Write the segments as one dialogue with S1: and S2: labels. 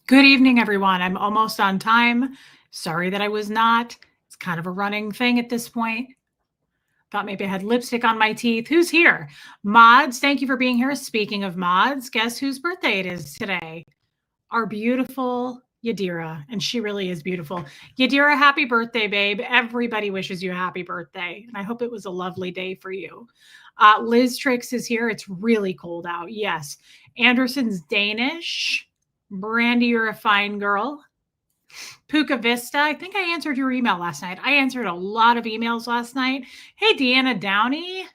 S1: Good evening, everyone. I'm almost on time. Sorry that I was not. It's kind of a running thing at this point. Thought maybe I had lipstick on my teeth. Who's here? Mods, thank you for being here. Speaking of mods, guess whose birthday it is today? Our beautiful Yadira, and she really is beautiful. Yadira, happy birthday, babe. Everybody wishes you a happy birthday, and I hope it was a lovely day for you. Liz Trix is here. It's really cold out. Yes. Anderson's Danish. Brandy, you're a fine girl. Puka Vista, I think I answered your email last night. I answered a lot of emails last night. Hey, Deanna Downey.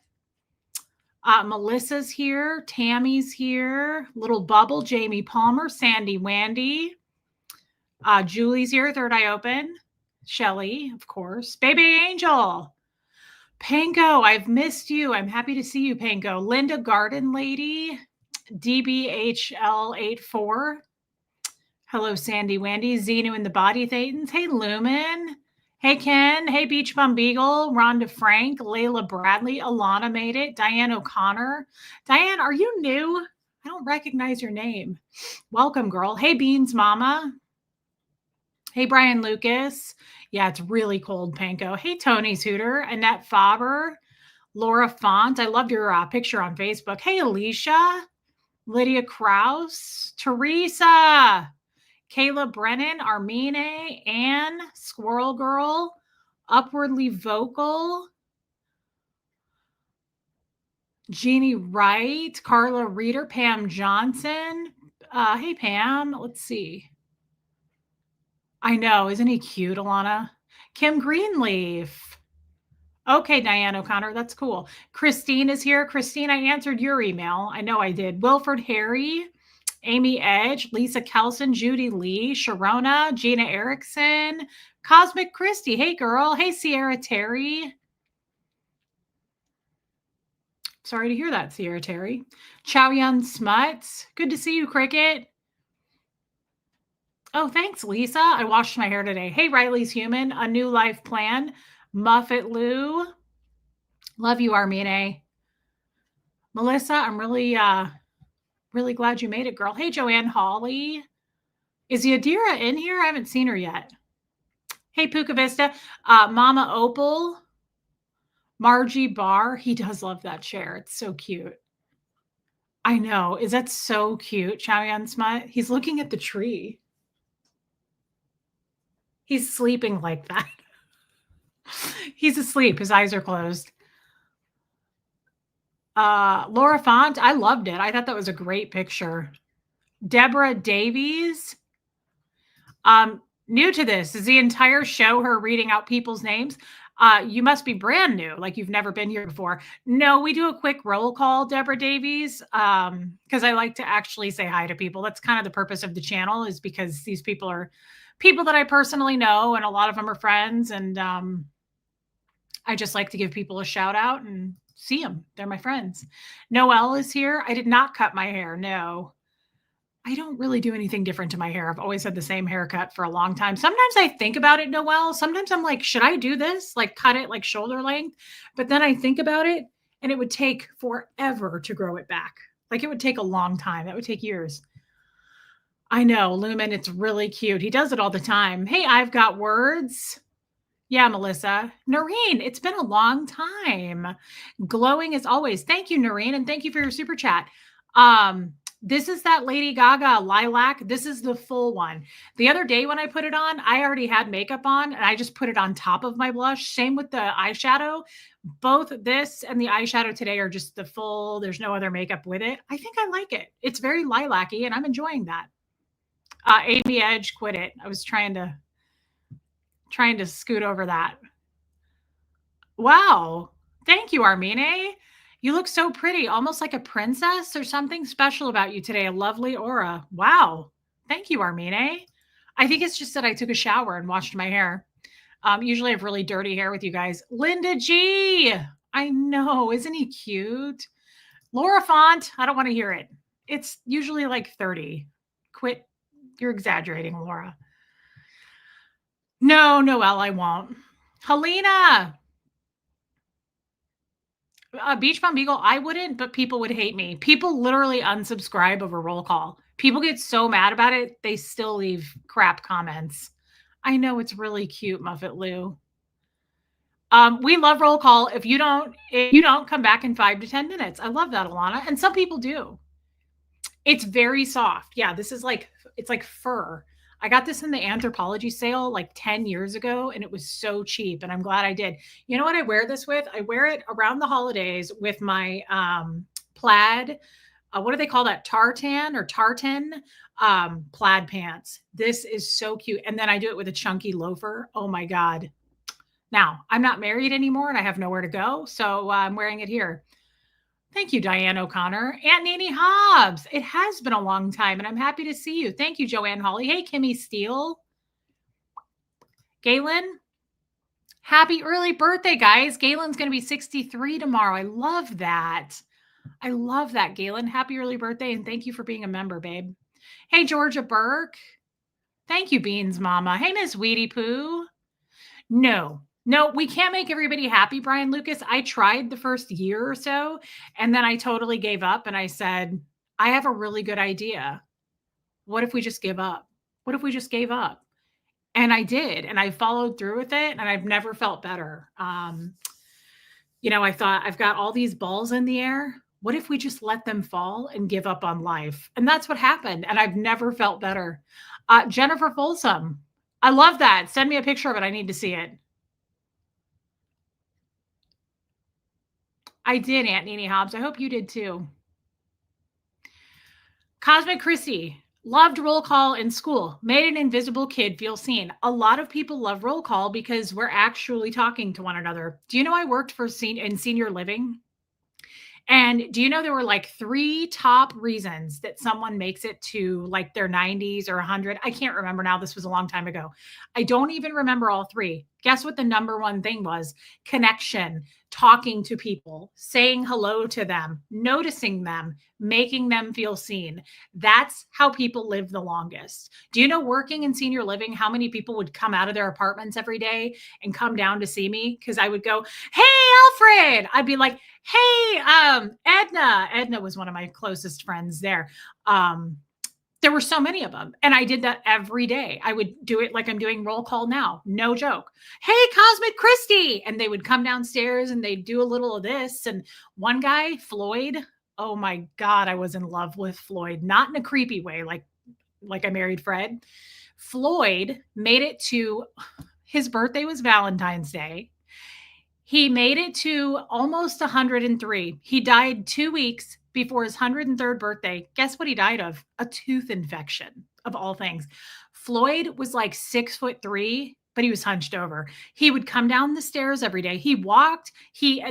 S1: Melissa's here. Tammy's here. Little Bubble, Jamie Palmer, Sandy Wandy. Julie's here. Third Eye Open. Shelly, of course. Baby Angel. Panko, I've missed you. I'm happy to see you, Panko. Linda Garden Lady. DBHL84. Hello, Sandy Wandy. Xenu in the Body Thetans. Hey, Lumen. Hey, Ken. Hey, Beach Bum Beagle. Rhonda Frank. Layla Bradley. Alana made it. Diane O'Connor. Diane, are you new? I don't recognize your name. Welcome, girl. Hey, Beans Mama. Hey, Brian Lucas. Yeah, it's really cold, Panko. Hey, Tony's Hooter. Annette Faber. Laura Font. I loved your picture on Facebook. Hey, Alicia. Lydia Krause. Teresa. Kayla Brennan, Armine, Anne, Squirrel Girl, Upwardly Vocal, Jeannie Wright, Carla Reeder, Pam Johnson. Hey, Pam, let's see. I know, isn't he cute, Alana? Kim Greenleaf. Okay, Diane O'Connor, that's cool. Christine is here. Christine, I answered your email. I know I did. Wilford Harry. Amy Edge, Lisa Kelson, Judy Lee, Sharona, Gina Erickson, Cosmic Christie. Hey, girl. Hey, Sierra Terry. Sorry to hear that, Sierra Terry. Chow Yun Smuts. Good to see you, Cricket. Oh, thanks, Lisa. I washed my hair today. Hey, Riley's Human, A New Life Plan. Muffet Lou. Love you, Armine. Melissa, I'm really glad you made it, girl. Hey, Joanne Hawley. Is Yadira in here? I haven't seen her yet. Hey, Puka Vista. Mama Opal. Margie Barr. He does love that chair. It's so cute. I know. Is that so cute, Chow Yun Smut? He's looking at the tree. He's sleeping like that. He's asleep. His eyes are closed. Laura Font. I loved it. I thought that was a great picture. Deborah Davies. New to this. Is the entire show her reading out people's names? You must be brand new, like you've never been here before. No, we do a quick roll call, Deborah Davies, because I like to actually say hi to people. That's kind of the purpose of the channel, is because these people are people that I personally know, and a lot of them are friends, and I just like to give people a shout out and see them. They're my friends. Noelle is here. I did not cut my hair. No. I don't really do anything different to my hair. I've always had the same haircut for a long time. Sometimes I think about it, Noelle. Sometimes I'm like, should I do this? Like cut it like shoulder length? But then I think about it and it would take forever to grow it back. Like it would take a long time. That would take years. I know, Lumen, it's really cute. He does it all the time. Hey, I've got words. Yeah, Melissa. Noreen, it's been a long time. Glowing as always. Thank you, Noreen, and thank you for your super chat. This is that Lady Gaga lilac. This is the full one. The other day when I put it on, I already had makeup on and I just put it on top of my blush. Same with the eyeshadow. Both this and the eyeshadow today are just the full, there's no other makeup with it. I think I like it. It's very lilac-y and I'm enjoying that. Amy Edge, quit it. I was trying to scoot over that. Wow. Thank you, Armine. You look so pretty, almost like a princess. There's something special about you today, a lovely aura. Wow. Thank you, Armine. I think it's just that I took a shower and washed my hair. Usually I have really dirty hair with you guys. Linda G. I know. Isn't he cute? Laura Font. I don't want to hear it. It's usually like 30. Quit. You're exaggerating, Laura. No, Noelle, I won't. Helena. Beach Bum Beagle, I wouldn't, but people would hate me. People literally unsubscribe over roll call. People get so mad about it, they still leave crap comments. I know it's really cute, Muffet Lou. We love roll call. If you don't come back in 5 to 10 minutes. I love that, Alana. And some people do. It's very soft. Yeah, this is like it's like fur. I got this in the Anthropologie sale like 10 years ago and it was so cheap and I'm glad I did. You know what I wear this with? I wear it around the holidays with my plaid, what do they call that? Tartan or tartan plaid pants. This is so cute. And then I do it with a chunky loafer. Oh my God. Now, I'm not married anymore and I have nowhere to go, so I'm wearing it here. Thank you, Diane O'Connor. Aunt Nene Hobbs. It has been a long time, and I'm happy to see you. Thank you, Joanne Holly. Hey, Kimmy Steele. Galen. Happy early birthday, guys. Galen's going to be 63 tomorrow. I love that. I love that, Galen. Happy early birthday, and thank you for being a member, babe. Hey, Georgia Burke. Thank you, Beans Mama. Hey, Miss Weedy Poo. No, we can't make everybody happy, Brian Lucas. I tried the first year or so, and then I totally gave up and I said, I have a really good idea. What if we just give up? What if we just gave up? And I did, and I followed through with it, and I've never felt better. I thought I've got all these balls in the air. What if we just let them fall and give up on life? And that's what happened, and I've never felt better. Jennifer Folsom. I love that. Send me a picture of it. I need to see it. I did, Aunt Nene Hobbs. I hope you did too. Cosmic Chrissy. Loved roll call in school. Made an invisible kid feel seen. A lot of people love roll call because we're actually talking to one another. Do you know I worked for in senior living? And do you know there were like 3 top reasons that someone makes it to like their 90s or 100? I can't remember now. This was a long time ago. I don't even remember all 3. Guess what the number one thing was? Connection, talking to people, saying hello to them, noticing them, making them feel seen. That's how people live the longest. Do you know, working in senior living, how many people would come out of their apartments every day and come down to see me? Because I would go, hey, Alfred. I'd be like, hey, Edna. Edna was one of my closest friends there. There were so many of them. And I did that every day. I would do it like I'm doing roll call now. No joke. Hey, Cosmic Christy. And they would come downstairs and they'd do a little of this. And one guy, Floyd, oh my God, I was in love with Floyd. Not in a creepy way, like I married Fred. Floyd made it to, his birthday was Valentine's Day. He made it to almost 103. He died 2 weeks before his 103rd birthday. Guess what he died of? A tooth infection, of all things. Floyd was like 6'3", but he was hunched over. He would come down the stairs every day. He walked.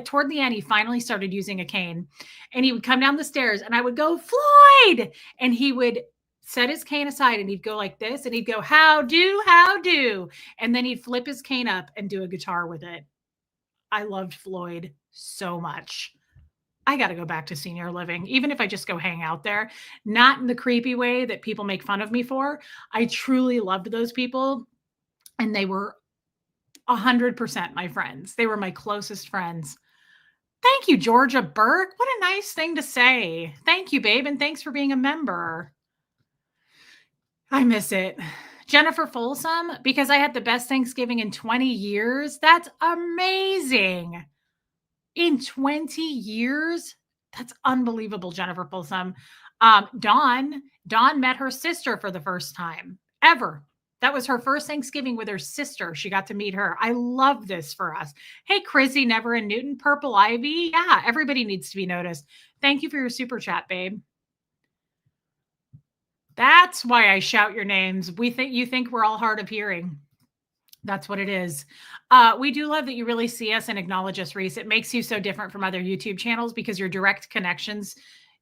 S1: Toward the end, he finally started using a cane. And he would come down the stairs and I would go, Floyd! And he would set his cane aside and he'd go like this and he'd go, how do, how do? And then he'd flip his cane up and do a guitar with it. I loved Floyd so much. I got to go back to senior living, even if I just go hang out there, not in the creepy way that people make fun of me for. I truly loved those people. And they were 100% my friends. They were my closest friends. Thank you, Georgia Burke. What a nice thing to say. Thank you, babe. And thanks for being a member. I miss it. Jennifer Folsom, because I had the best Thanksgiving in 20 years. That's amazing. In 20 years? That's unbelievable, Jennifer Folsom. Dawn met her sister for the first time ever. That was her first Thanksgiving with her sister. She got to meet her. I love this for us. Hey, Chrissy, Never in Newton, Purple Ivy. Yeah, everybody needs to be noticed. Thank you for your super chat, babe. That's why I shout your names. You think we're all hard of hearing. That's what it is. We do love that you really see us and acknowledge us, Reese. It makes you so different from other YouTube channels because you're direct connections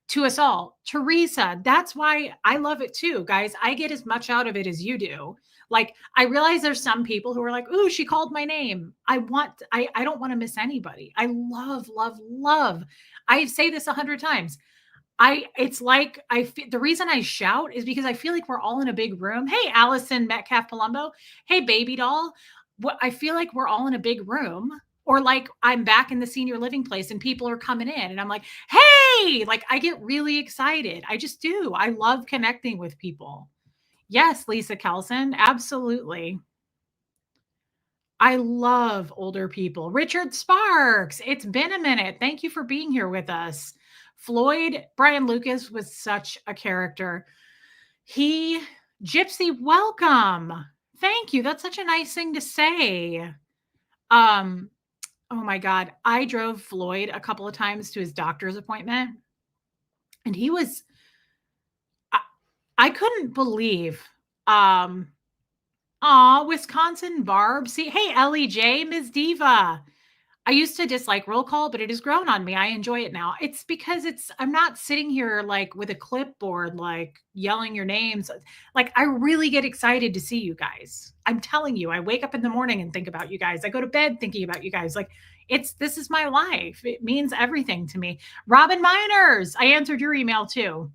S1: to us all. Teresa, that's why I love it too, guys. I get as much out of it as you do. Like, I realize there's some people who are like, ooh, she called my name. I don't want to miss anybody. I love, love, love. I say this 100 times. The reason I shout is because I feel like we're all in a big room. Hey, Allison Metcalf Palumbo. Hey, baby doll. I feel like we're all in a big room Or like I'm back in the senior living place and people are coming in and I'm like, hey, like I get really excited. I just do. I love connecting with people. Yes, Lisa Kelson, absolutely. I love older people. Richard Sparks, it's been a minute. Thank you for being here with us. Floyd, Brian Lucas was such a character. He, Gypsy, welcome. Thank you. That's such a nice thing to say. Um, oh my God. I drove Floyd a couple of times to his doctor's appointment, and he was, I, I couldn't believe, um, Wisconsin Barb. See, hey, Ellie J, Ms. Diva. I used to dislike roll call, but it has grown on me. I enjoy it now. It's because I'm not sitting here like with a clipboard, like yelling your names. Like I really get excited to see you guys. I'm telling you, I wake up in the morning and think about you guys. I go to bed thinking about you guys. Like this is my life. It means everything to me. Robin Miners, I answered your email too.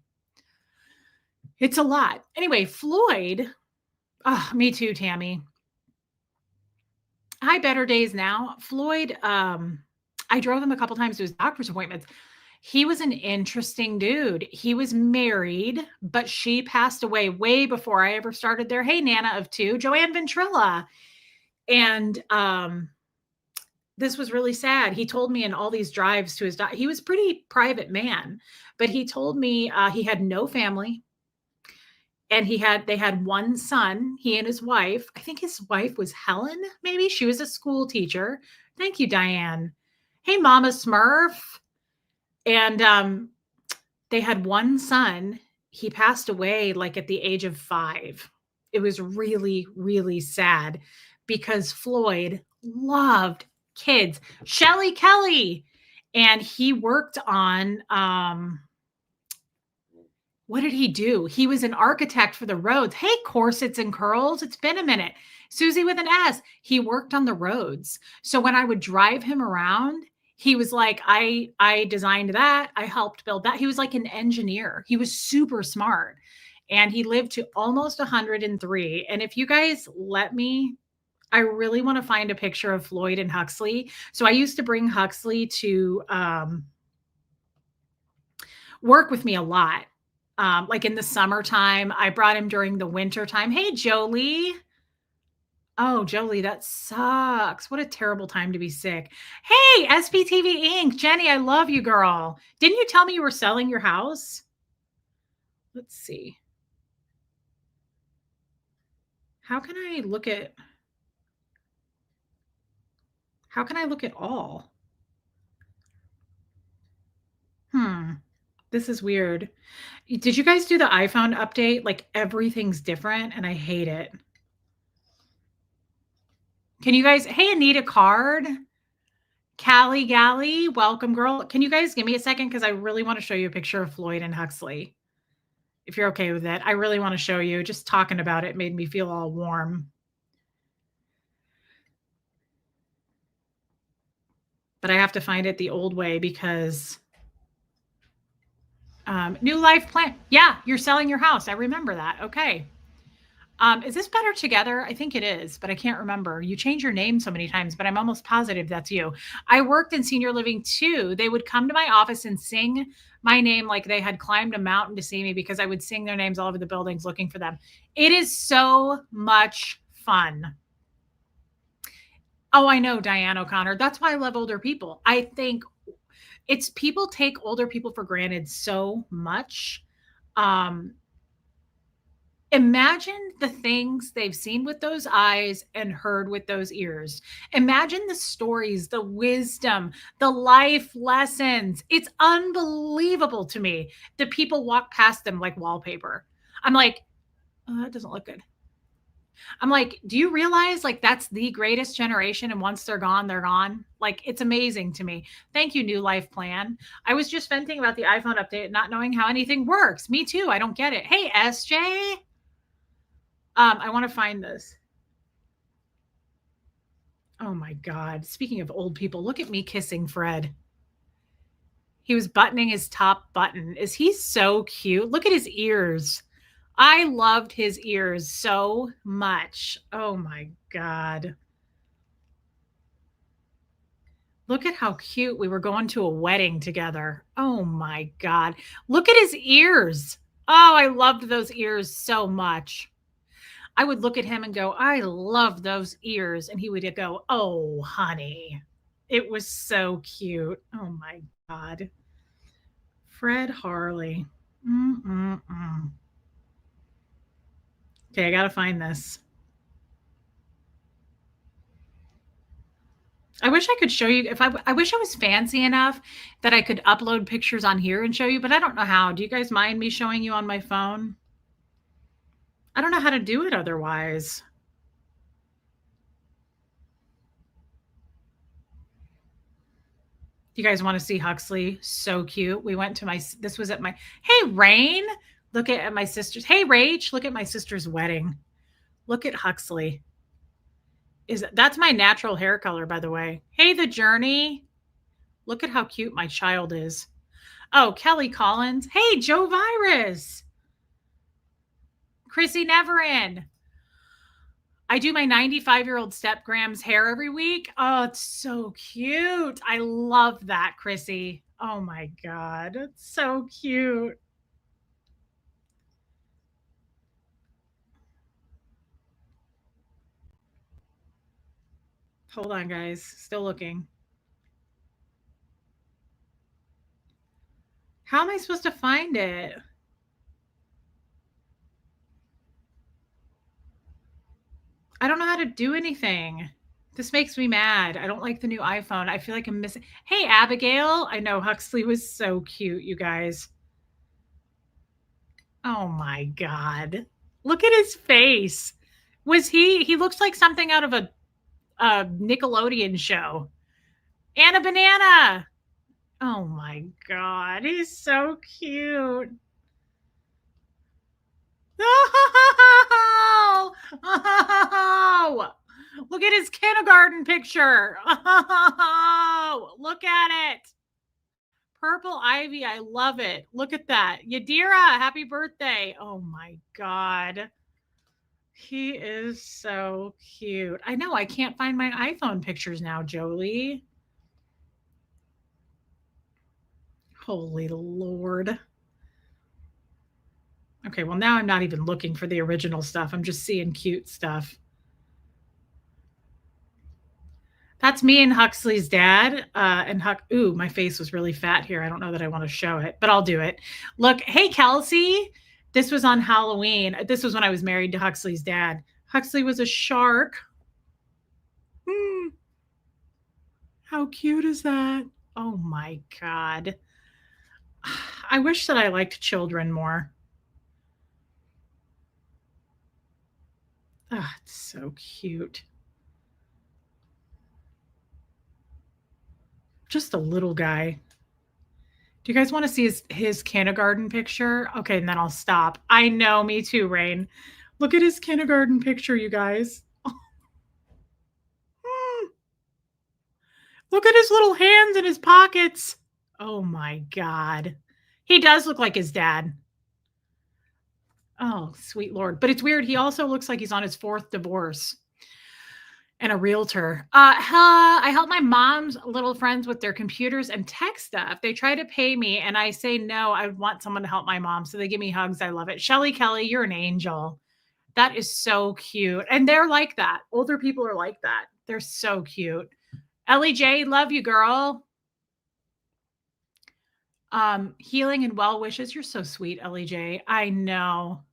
S1: It's a lot. Anyway, Floyd, me too, Tammy. Hi, Better Days Now. Floyd, I drove him a couple times to his doctor's appointments. He was an interesting dude. He was married, but she passed away way before I ever started there. Hey, Nana of two, Joanne Ventrilla. And this was really sad. He told me in all these drives to his doctor, he was a pretty private man, but he told me he had no family. And they had one son, he and his wife. I think his wife was Helen, maybe. She was a school teacher. Thank you, Diane. Hey, Mama Smurf. And they had one son. He passed away like at the age of 5. It was really, really sad because Floyd loved kids. Shelly Kelly. And he worked on what did he do? He was an architect for the roads. Hey, Corsets and Curls, it's been a minute. Susie with an S. He worked on the roads. So when I would drive him around, he was like, I designed that. I helped build that. He was like an engineer. He was super smart. And he lived to almost 103. And if you guys let me, I really want to find a picture of Floyd and Huxley. So I used to bring Huxley to work with me a lot. Like in the summertime, I brought him during the winter time. Hey, Jolie. Oh, Jolie, that sucks. What a terrible time to be sick. Hey, SPTV Inc. Jenny, I love you, girl. Didn't you tell me you were selling your house? Let's see. How can I look at all? This is weird. Did you guys do the iPhone update? Like everything's different and I hate it. Can you guys, hey, Anita Card, Callie Galley, welcome, girl. Can you guys give me a second? Because I really want to show you a picture of Floyd and Huxley. If you're okay with it, I really want to show you. Just talking about it made me feel all warm. But I have to find it the old way because new life plan. Yeah, you're selling your house. I remember that. Okay. Is this Better Together? I think it is, but I can't remember. You change your name so many times, but I'm almost positive that's you. I worked in senior living too. They would come to my office and sing my name like they had climbed a mountain to see me because I would sing their names all over the buildings looking for them. It is so much fun. Oh, I know, Diane O'Connor. That's why I love older people. I think it's people take older people for granted so much. Imagine the things they've seen with those eyes and heard with those ears. Imagine the stories, the wisdom, the life lessons. It's unbelievable to me that people walk past them like wallpaper. I'm like, oh, that doesn't look good. I'm like, do you realize like that's the greatest generation? And once they're gone, they're gone. Like it's amazing to me. Thank you, New Life Plan. I was just venting about the iPhone update, not knowing how anything works. Me too. I don't get it. Hey, SJ. I want to find this. Oh my God. Speaking of old people, look at me kissing Fred. He was buttoning his top button. Is he so cute? Look at his ears. I loved his ears so much. Oh my God. Look at how cute. We were going to a wedding together. Oh my God. Look at his ears. Oh, I loved those ears so much. I would look at him and go, I love those ears. And he would go, oh, honey. It was so cute. Oh my God. Fred Harley. Mm-mm-mm. Okay, I got to find this. I wish I could show you I wish I was fancy enough that I could upload pictures on here and show you, but I don't know how. Do you guys mind me showing you on my phone? I don't know how to do it otherwise. You guys want to see Huxley? So cute. We went to this was at my, hey, Rain, look at my sister's. Hey, Rach, look at my sister's wedding. Look at Huxley. That's my natural hair color, by the way. Hey, The Journey. Look at how cute my child is. Oh, Kelly Collins. Hey, Joe Virus. Chrissy Neverin. I do my 95-year-old step Graham's hair every week. Oh, it's so cute. I love that, Chrissy. Oh my God. It's so cute. Hold on, guys. Still looking. How am I supposed to find it? I don't know how to do anything. This makes me mad. I don't like the new iPhone. I feel like I'm missing. Hey, Abigail. I know Huxley was so cute, you guys. Oh my God. Look at his face. He looks like something out of a Nickelodeon show. Anna Banana. Oh my God. He's so cute. Oh, oh, look at his kindergarten picture. Oh, look at it. Purple Ivy. I love it. Look at that. Yadira, happy birthday. Oh my God. He is so cute. I know. I can't find my iPhone pictures now, Jolie. Holy Lord. Okay, well, now I'm not even looking for the original stuff. I'm just seeing cute stuff. That's me and Huxley's dad. Ooh, my face was really fat here. I don't know that I want to show it, but I'll do it. Look, hey, Kelsey. This was on Halloween. This was when I was married to Huxley's dad. Huxley was a shark. How cute is that? Oh my God. I wish that I liked children more. Oh, it's so cute. Just a little guy. Do you guys want to see his kindergarten picture? Okay, and then I'll stop. I know, me too, Rain. Look at his kindergarten picture, you guys. Look at his little hands in his pockets. Oh my God. He does look like his dad. Oh, sweet Lord. But it's weird. He also looks like he's on his 4th divorce and a realtor. I help my mom's little friends with their computers and tech stuff. They try to pay me and I say, no, I want someone to help my mom. So they give me hugs. I love it. Shelly Kelly, you're an angel. That is so cute. And they're like that. Older people are like that. They're so cute. Ellie J, love you, girl. Healing and well wishes. You're so sweet, Ellie J. I know.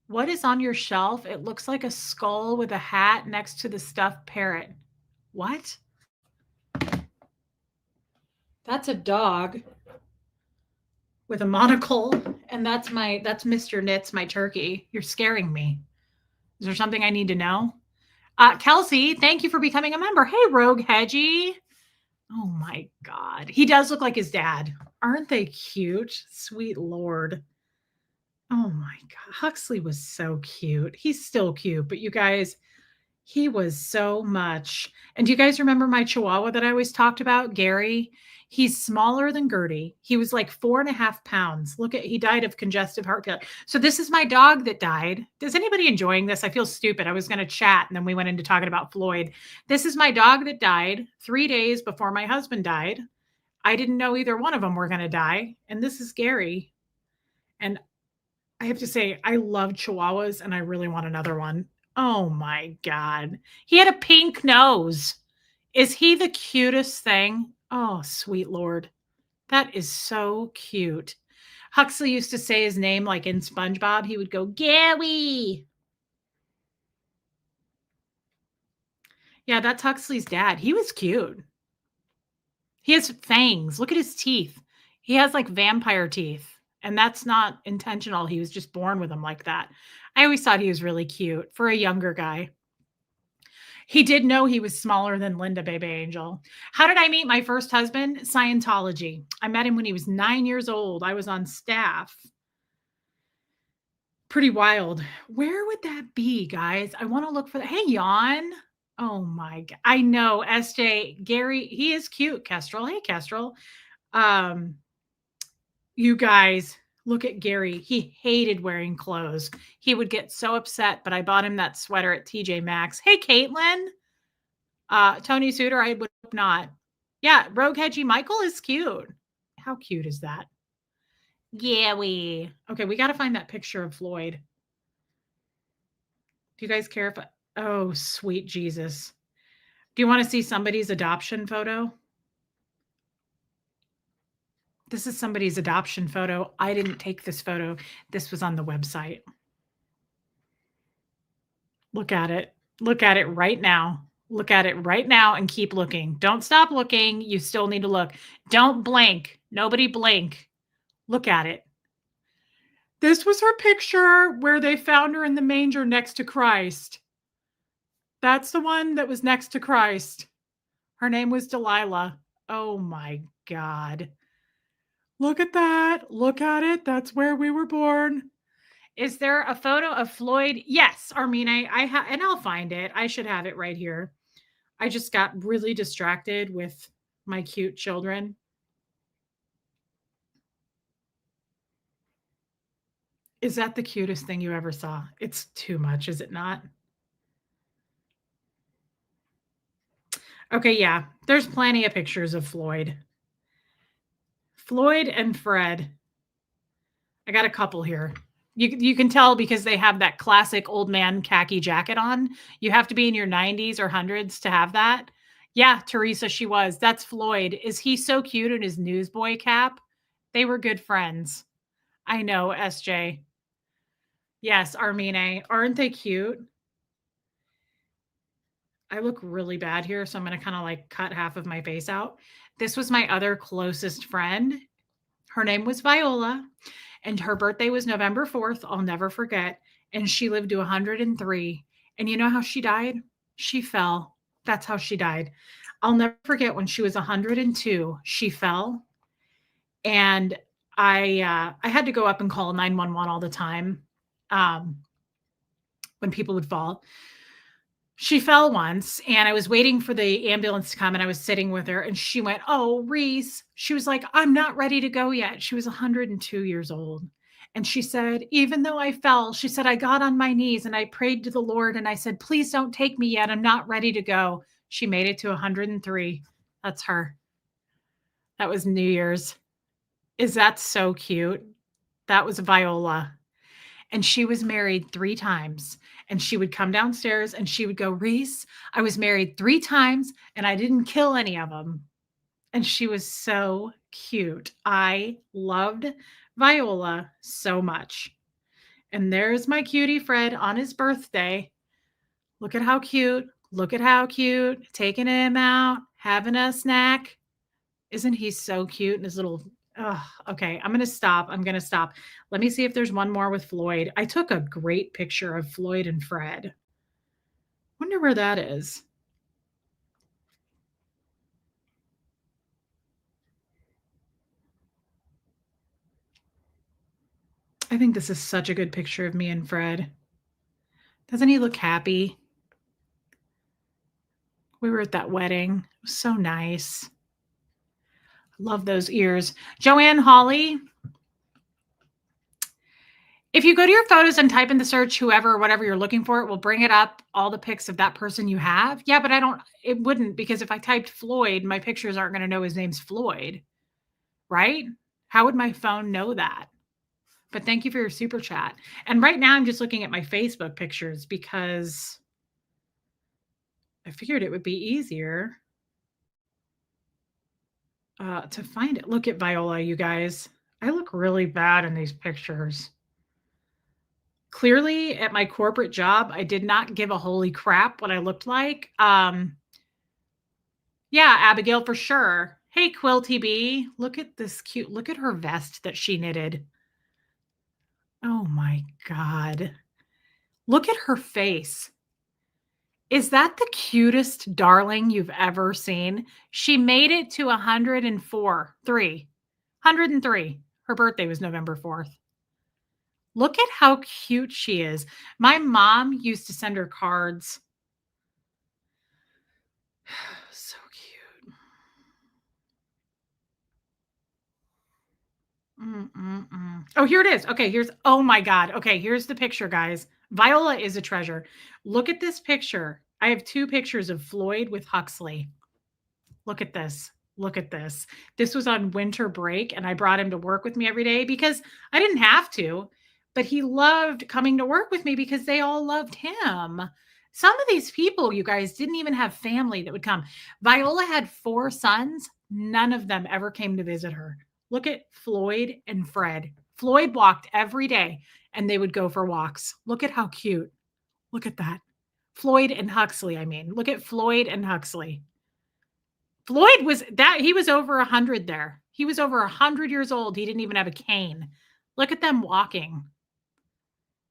S1: What is on your shelf? It looks like a skull with a hat next to the stuffed parrot. What? That's a dog with a monocle. And that's Mr. Knits, my turkey. You're scaring me. Is there something I need to know? Kelsey, thank you for becoming a member. Hey, Rogue Hedgie. Oh my God. He does look like his dad. Aren't they cute? Sweet Lord. Oh my God. Huxley was so cute. He's still cute, but you guys, He was so much. And do you guys remember my chihuahua that I always talked about, Gary? He's smaller than Gertie. He was like 4.5 pounds. Look at, he died of congestive heart failure. So this is my dog that died. Is anybody enjoying this? I feel stupid. I was going to chat and then we went into talking about Floyd. This is my dog that died 3 days before my husband died. I didn't know either one of them were going to die. And this is Gary. And I have to say, I love chihuahuas and I really want another one. Oh my God. He had a pink nose. Is he the cutest thing? Oh, sweet Lord. That is so cute. Huxley used to say his name like in SpongeBob. He would go, Gary. Yeah, that's Huxley's dad. He was cute. He has fangs. Look at his teeth. He has like vampire teeth. And that's not intentional. He was just born with them like that. I always thought he was really cute for a younger guy. He did know he was smaller than Linda Baby Angel. How did I meet my first husband? Scientology. I met him when he was 9 years old. I was on staff. Pretty wild. Where would that be, guys? I want to look for that. Hey, Jan. Oh my God. I know, SJ. Gary, he is cute, Kestrel. Hey, Kestrel. Um, you guys, look at Gary. He hated wearing clothes. He would get so upset, but I bought him that sweater at TJ Maxx. Hey, Caitlin. Tony Suter, I would hope not. Yeah, Rogue Hedgie Michael is cute. How cute is that? Yeah, okay, we got to find that picture of Floyd. Do you guys care if oh, sweet Jesus. Do you want to see somebody's adoption photo? This is somebody's adoption photo. I didn't take this photo. This was on the website. Look at it. Look at it right now. Look at it right now and keep looking. Don't stop looking. You still need to look. Don't blink. Nobody blink. Look at it. This was her picture where they found her in the manger next to Christ. That's the one that was next to Christ. Her name was Delilah. Oh my God. Look at that. Look at it. That's where we were born. Is there a photo of Floyd? Yes, Armine. And I'll find it. I should have it right here. I just got really distracted with my cute children. Is that the cutest thing you ever saw? It's too much, is it not? Okay, yeah. There's plenty of pictures of Floyd. Floyd and Fred. I got a couple here. You can tell because they have that classic old man khaki jacket on. You have to be in your 90s or hundreds to have that. Yeah, Teresa, she was. That's Floyd. Is he so cute in his newsboy cap? They were good friends. I know, SJ. Yes, Armine. Aren't they cute? I look really bad here, so I'm going to kind of like cut half of my face out. This was my other closest friend. Her name was Viola, and her birthday was November 4th. I'll never forget. And she lived to 103. And you know how she died? She fell. That's how she died. I'll never forget when she was 102. She fell, and I had to go up and call 911 all the time when people would fall. She fell once and I was waiting for the ambulance to come and I was sitting with her and she went, "Oh, Reese." She was like, "I'm not ready to go yet." She was 102 years old. And she said, "Even though I fell," she said, "I got on my knees and I prayed to the Lord and I said, 'Please don't take me yet. I'm not ready to go.'" She made it to 103. That's her. That was New Year's. Is that so cute? That was Viola. And she was married 3 times. And she would come downstairs and she would go, "Reese, I was married 3 times and I didn't kill any of them." And she was so cute. I loved Viola so much. And there's my cutie Fred on his birthday. Look at how cute. Look at how cute. Taking him out, having a snack. Isn't he so cute in his little okay, I'm gonna stop. I'm gonna stop. Let me see if there's one more with Floyd. I took a great picture of Floyd and Fred. Wonder where that is. I think this is such a good picture of me and Fred. Doesn't he look happy? We were at that wedding. It was so nice. Love those ears. Joanne Hawley, if you go to your photos and type in the search whoever or whatever you're looking for, it will bring it up all the pics of that person you have. Yeah, but it wouldn't, because if I typed Floyd, my pictures aren't going to know his name's Floyd, right? How would my phone know that? But thank you for your super chat. And right now I'm just looking at my Facebook pictures because I figured it would be easier to find it. Look at Viola, you guys. I look really bad in these pictures. Clearly, at my corporate job, I did not give a holy crap what I looked like. Yeah, Abigail, for sure. Hey, Quill TB, look at this cute, look at her vest that she knitted. Oh my God. Look at her face. Is that the cutest darling you've ever seen? She made it to 103. Her birthday was November 4th. Look at how cute she is. My mom used to send her cards. So cute. Oh, here it is. Okay, oh my God. Okay, here's the picture, guys. Viola is a treasure. Look at this picture. I have 2 pictures of Floyd with Huxley. Look at this. Look at this. This was on winter break, and I brought him to work with me every day because I didn't have to, but he loved coming to work with me because they all loved him. Some of these people, you guys, didn't even have family that would come. Viola had 4 sons. None of them ever came to visit her. Look at Floyd and Fred. Floyd walked every day, and they would go for walks. Look at how cute. Look at that. Floyd and Huxley, I mean. Look at Floyd and Huxley. Floyd he was over 100 there. He was over 100 years old. He didn't even have a cane. Look at them walking.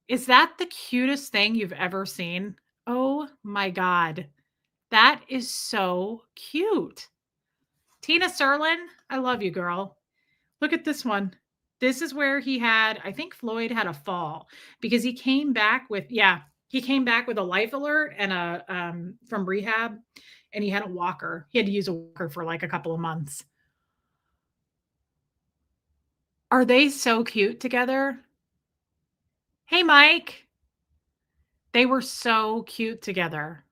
S1: Is that the cutest thing you've ever seen? Oh my God. That is so cute. Tina Serlin, I love you, girl. Look at this one. This is where I think Floyd had a fall because he came back with a life alert and from rehab, and he had a walker. He had to use a walker for like a couple of months. Are they so cute together? Hey, Mike. They were so cute together.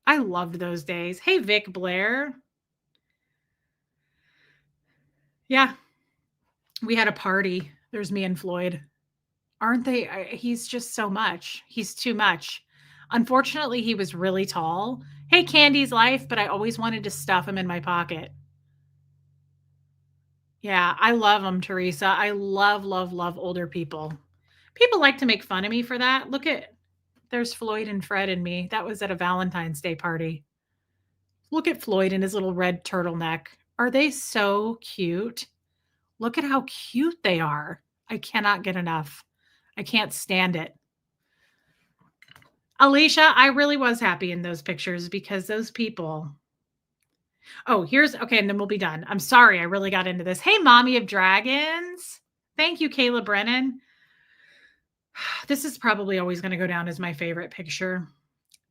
S1: I loved those days. Hey, Vic Blair. Yeah, we had a party. There's me and Floyd. Aren't they? He's just so much. He's too much. Unfortunately, he was really tall. Hey, Candy's life, but I always wanted to stuff him in my pocket. Yeah, I love him, Teresa. I love, love, love older people. People like to make fun of me for that. There's Floyd and Fred and me. That was at a Valentine's Day party. Look at Floyd in his little red turtleneck. Are they so cute? Look at how cute they are. I cannot get enough. I can't stand it. Alicia, I really was happy in those pictures because those people. Oh, okay, and then we'll be done. I'm sorry, I really got into this. Hey, Mommy of Dragons. Thank you, Kayla Brennan. This is probably always going to go down as my favorite picture.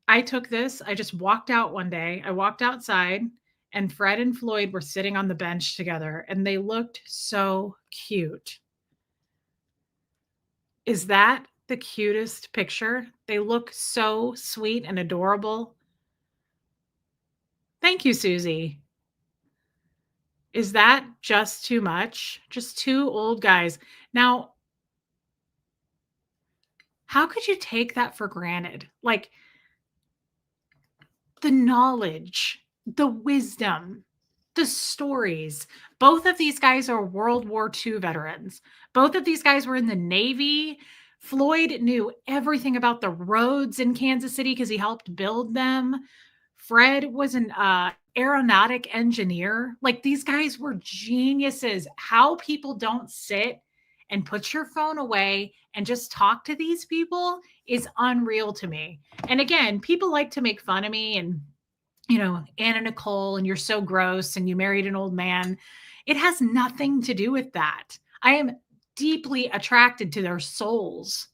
S1: I took this. I just walked out one day. I walked outside, and Fred and Floyd were sitting on the bench together, and they looked so cute. Is that the cutest picture? They look so sweet and adorable. Thank you, Susie. Is that just too much? Just 2 old guys. Now, how could you take that for granted? Like, the knowledge, the wisdom, the stories. Both of these guys are World War II veterans. Both of these guys were in the Navy. Floyd knew everything about the roads in Kansas City because he helped build them. Fred was an aeronautic engineer. Like, these guys were geniuses. How people don't sit and put your phone away and just talk to these people is unreal to me. And again, people like to make fun of me and, Anna Nicole, and you're so gross and you married an old man. It has nothing to do with that. I am deeply attracted to their souls.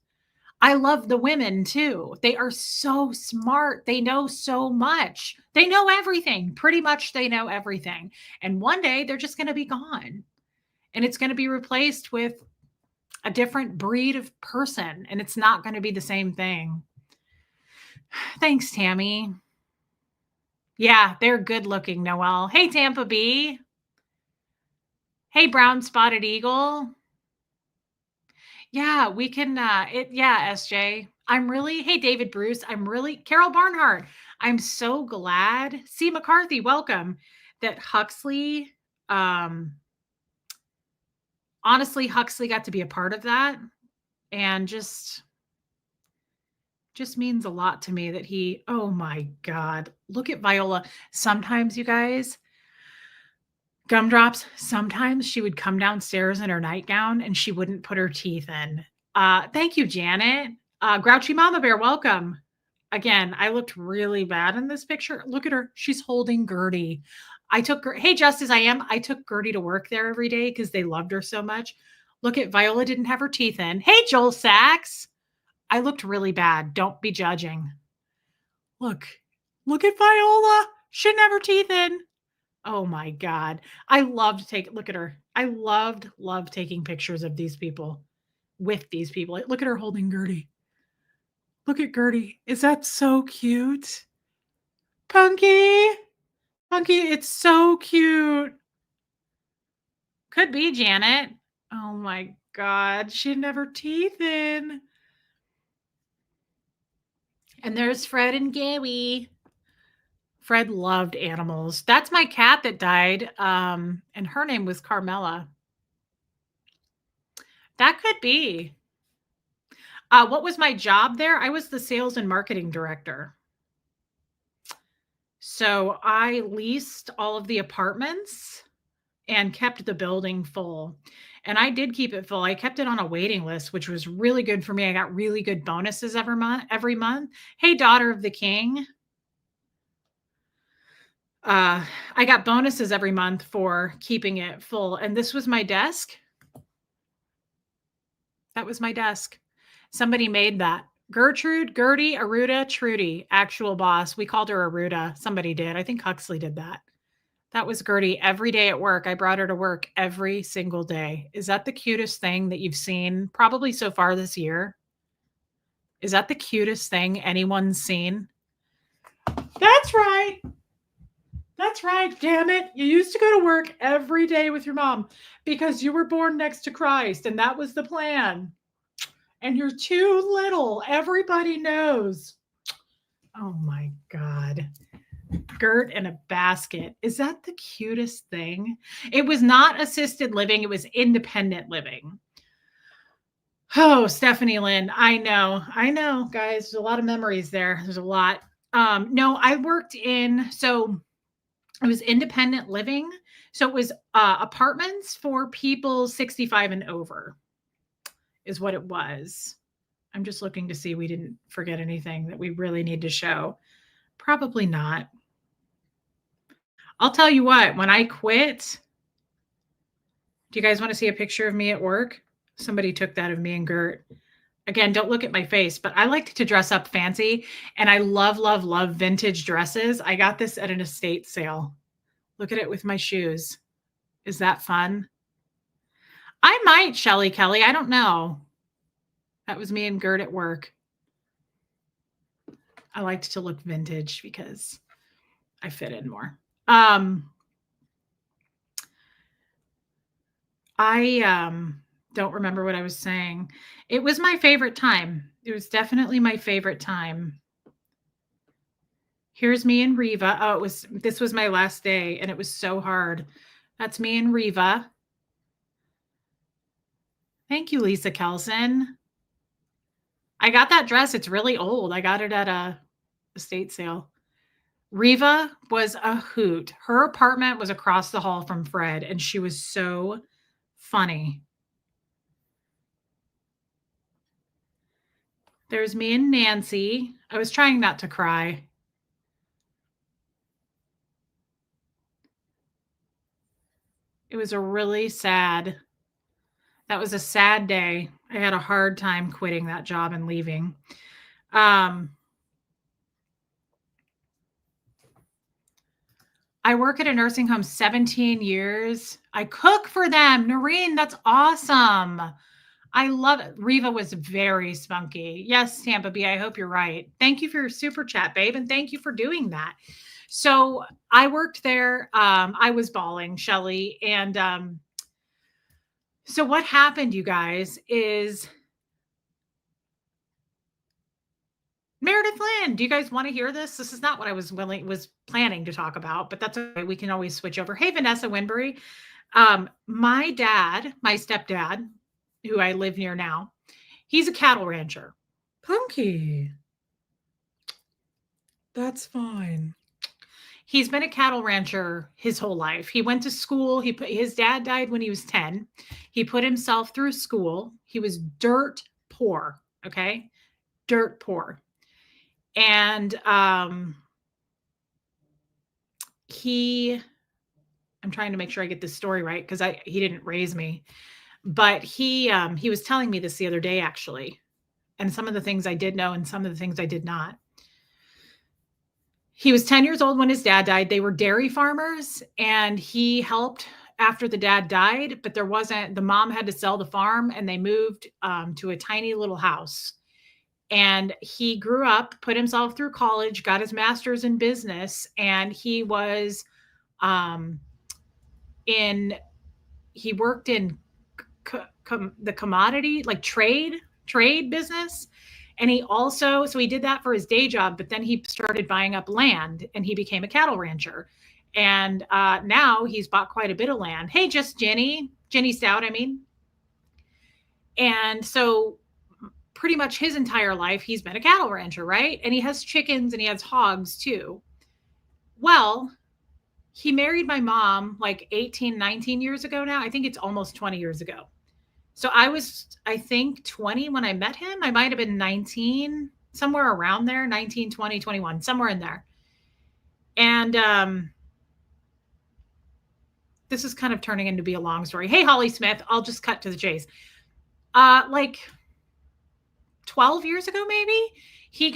S1: I love the women too. They are so smart. They know so much. They know everything. Pretty much they know everything. And one day they're just going to be gone. And it's going to be replaced with a different breed of person. And it's not going to be the same thing. Thanks, Tammy. Yeah, they're good looking, Noelle. Hey, Tampa B. Hey, brown spotted eagle. Yeah, we can SJ. I'm really Hey David Bruce, I'm really Carol Barnhart. I'm so glad. C. McCarthy, welcome. That Huxley honestly Huxley got to be a part of that and just means a lot to me that he oh my god, look at Viola. Sometimes you guys gumdrops, sometimes she would come downstairs in her nightgown and she wouldn't put her teeth in. Thank you, Janet. Grouchy Mama Bear, welcome. Again, I looked really bad in this picture. Look at her. She's holding Gertie. Hey, Justice, I took Gertie to work there every day because they loved her so much. Look at Viola didn't have her teeth in. Hey, Joel Sachs. I looked really bad. Don't be judging. Look at Viola. She didn't have her teeth in. Oh my God. Look at her. I loved taking pictures of these people with these people. Look at her holding Gertie. Look at Gertie. Is that so cute? Punky, it's so cute. Could be Janet. Oh my God. She didn't have her teeth in. And there's Fred and Gary. Fred loved animals. That's my cat that died. And her name was Carmela. That could be. What was my job there? I was the sales and marketing director. So I leased all of the apartments and kept the building full. And I did keep it full. I kept it on a waiting list, which was really good for me. I got really good bonuses every month. Hey, daughter of the king. I got bonuses every month for keeping it full. And this was my desk. That was my desk. Somebody made that. Gertrude, Gertie, Aruda, Trudy, actual boss. We called her Aruda. Somebody did. I think Huxley did that. That was Gertie every day at work. I brought her to work every single day. Is that the cutest thing that you've seen probably so far this year? Is that the cutest thing anyone's seen? That's right. That's right. Damn it. You used to go to work every day with your mom because you were born next to Christ and that was the plan. And you're too little. Everybody knows. Oh my God. Gert in a basket. Is that the cutest thing? It was not assisted living. It was independent living. Oh, Stephanie Lynn. I know, guys. There's a lot of memories there. There's a lot. No, I worked so it was independent living. So it was apartments for people 65 and over is what it was. I'm just looking to see we didn't forget anything that we really need to show. Probably not. I'll tell you what, when I quit, do you guys want to see a picture of me at work? Somebody took that of me and Gert. Again, don't look at my face, but I like to dress up fancy and I love vintage dresses. I got this at an estate sale. Look at it with my shoes. Is that fun? I might, Shelly Kelly. I don't know. That was me and Gert at work. I liked to look vintage because I fit in more. I don't remember what I was saying. It was my favorite time. It was definitely my favorite time. Here's me and Riva. Oh, this was my last day and it was so hard. That's me and Riva. Thank you, Lisa Kelson. I got that dress. It's really old. I got it at a estate sale. Riva was a hoot. Her apartment was across the hall from Fred, and she was so funny. There's me and Nancy. I was trying not to cry. It was a really sad. That was a sad day. I had a hard time quitting that job and leaving. Um, I work at a nursing home 17 years. I cook for them. Noreen, that's awesome. I love it. Riva was very spunky. Yes, Tampa B, I hope you're right. Thank you for your super chat, babe, and thank you for doing that. So I worked there. I was bawling, Shelly. And so what happened, you guys, is Meredith Lynn, do you guys want to hear this? This is not what I was planning to talk about, but that's okay. We can always switch over. Hey, Vanessa Winbury. My dad, my stepdad, who I live near now, he's a cattle rancher. Punky. That's fine. He's been a cattle rancher his whole life. He went to school. His dad died when he was 10. He put himself through school. He was dirt poor. Okay. Dirt poor. And I'm trying to make sure I get this story right because he didn't raise me, but he was telling me this the other day, actually, and some of the things I did know and some of the things I did not. He was 10 years old when his dad died. They were dairy farmers, and he helped after the dad died, but the mom had to sell the farm, and they moved to a tiny little house. And he grew up, put himself through college, got his master's in business, and he was he worked in the commodity, like trade business. And he did that for his day job, but then he started buying up land and he became a cattle rancher. And now he's bought quite a bit of land. Hey, just Jenny Stout, I mean. And so pretty much his entire life, he's been a cattle rancher, right? And he has chickens and he has hogs too. Well, he married my mom like 18, 19 years ago now. I think it's almost 20 years ago. So I was, I think, 20 when I met him. I might have been 19, somewhere around there, 19, 20, 21, somewhere in there. And this is kind of turning into be a long story. Hey, Holly Smith, I'll just cut to the chase. Like 12 years ago, maybe, he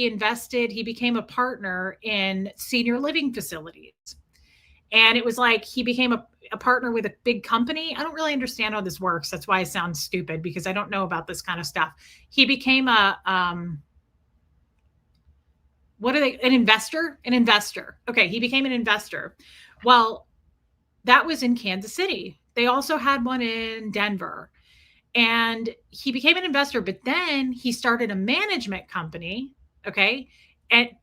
S1: invested, he became a partner in senior living facilities. And it was like he became a partner with a big company. I don't really understand how this works. That's why I sound stupid, because I don't know about this kind of stuff. He became an investor? An investor. Okay, he became an investor. Well, that was in Kansas City. They also had one in Denver. And he became an investor, but then he started a management company, okay,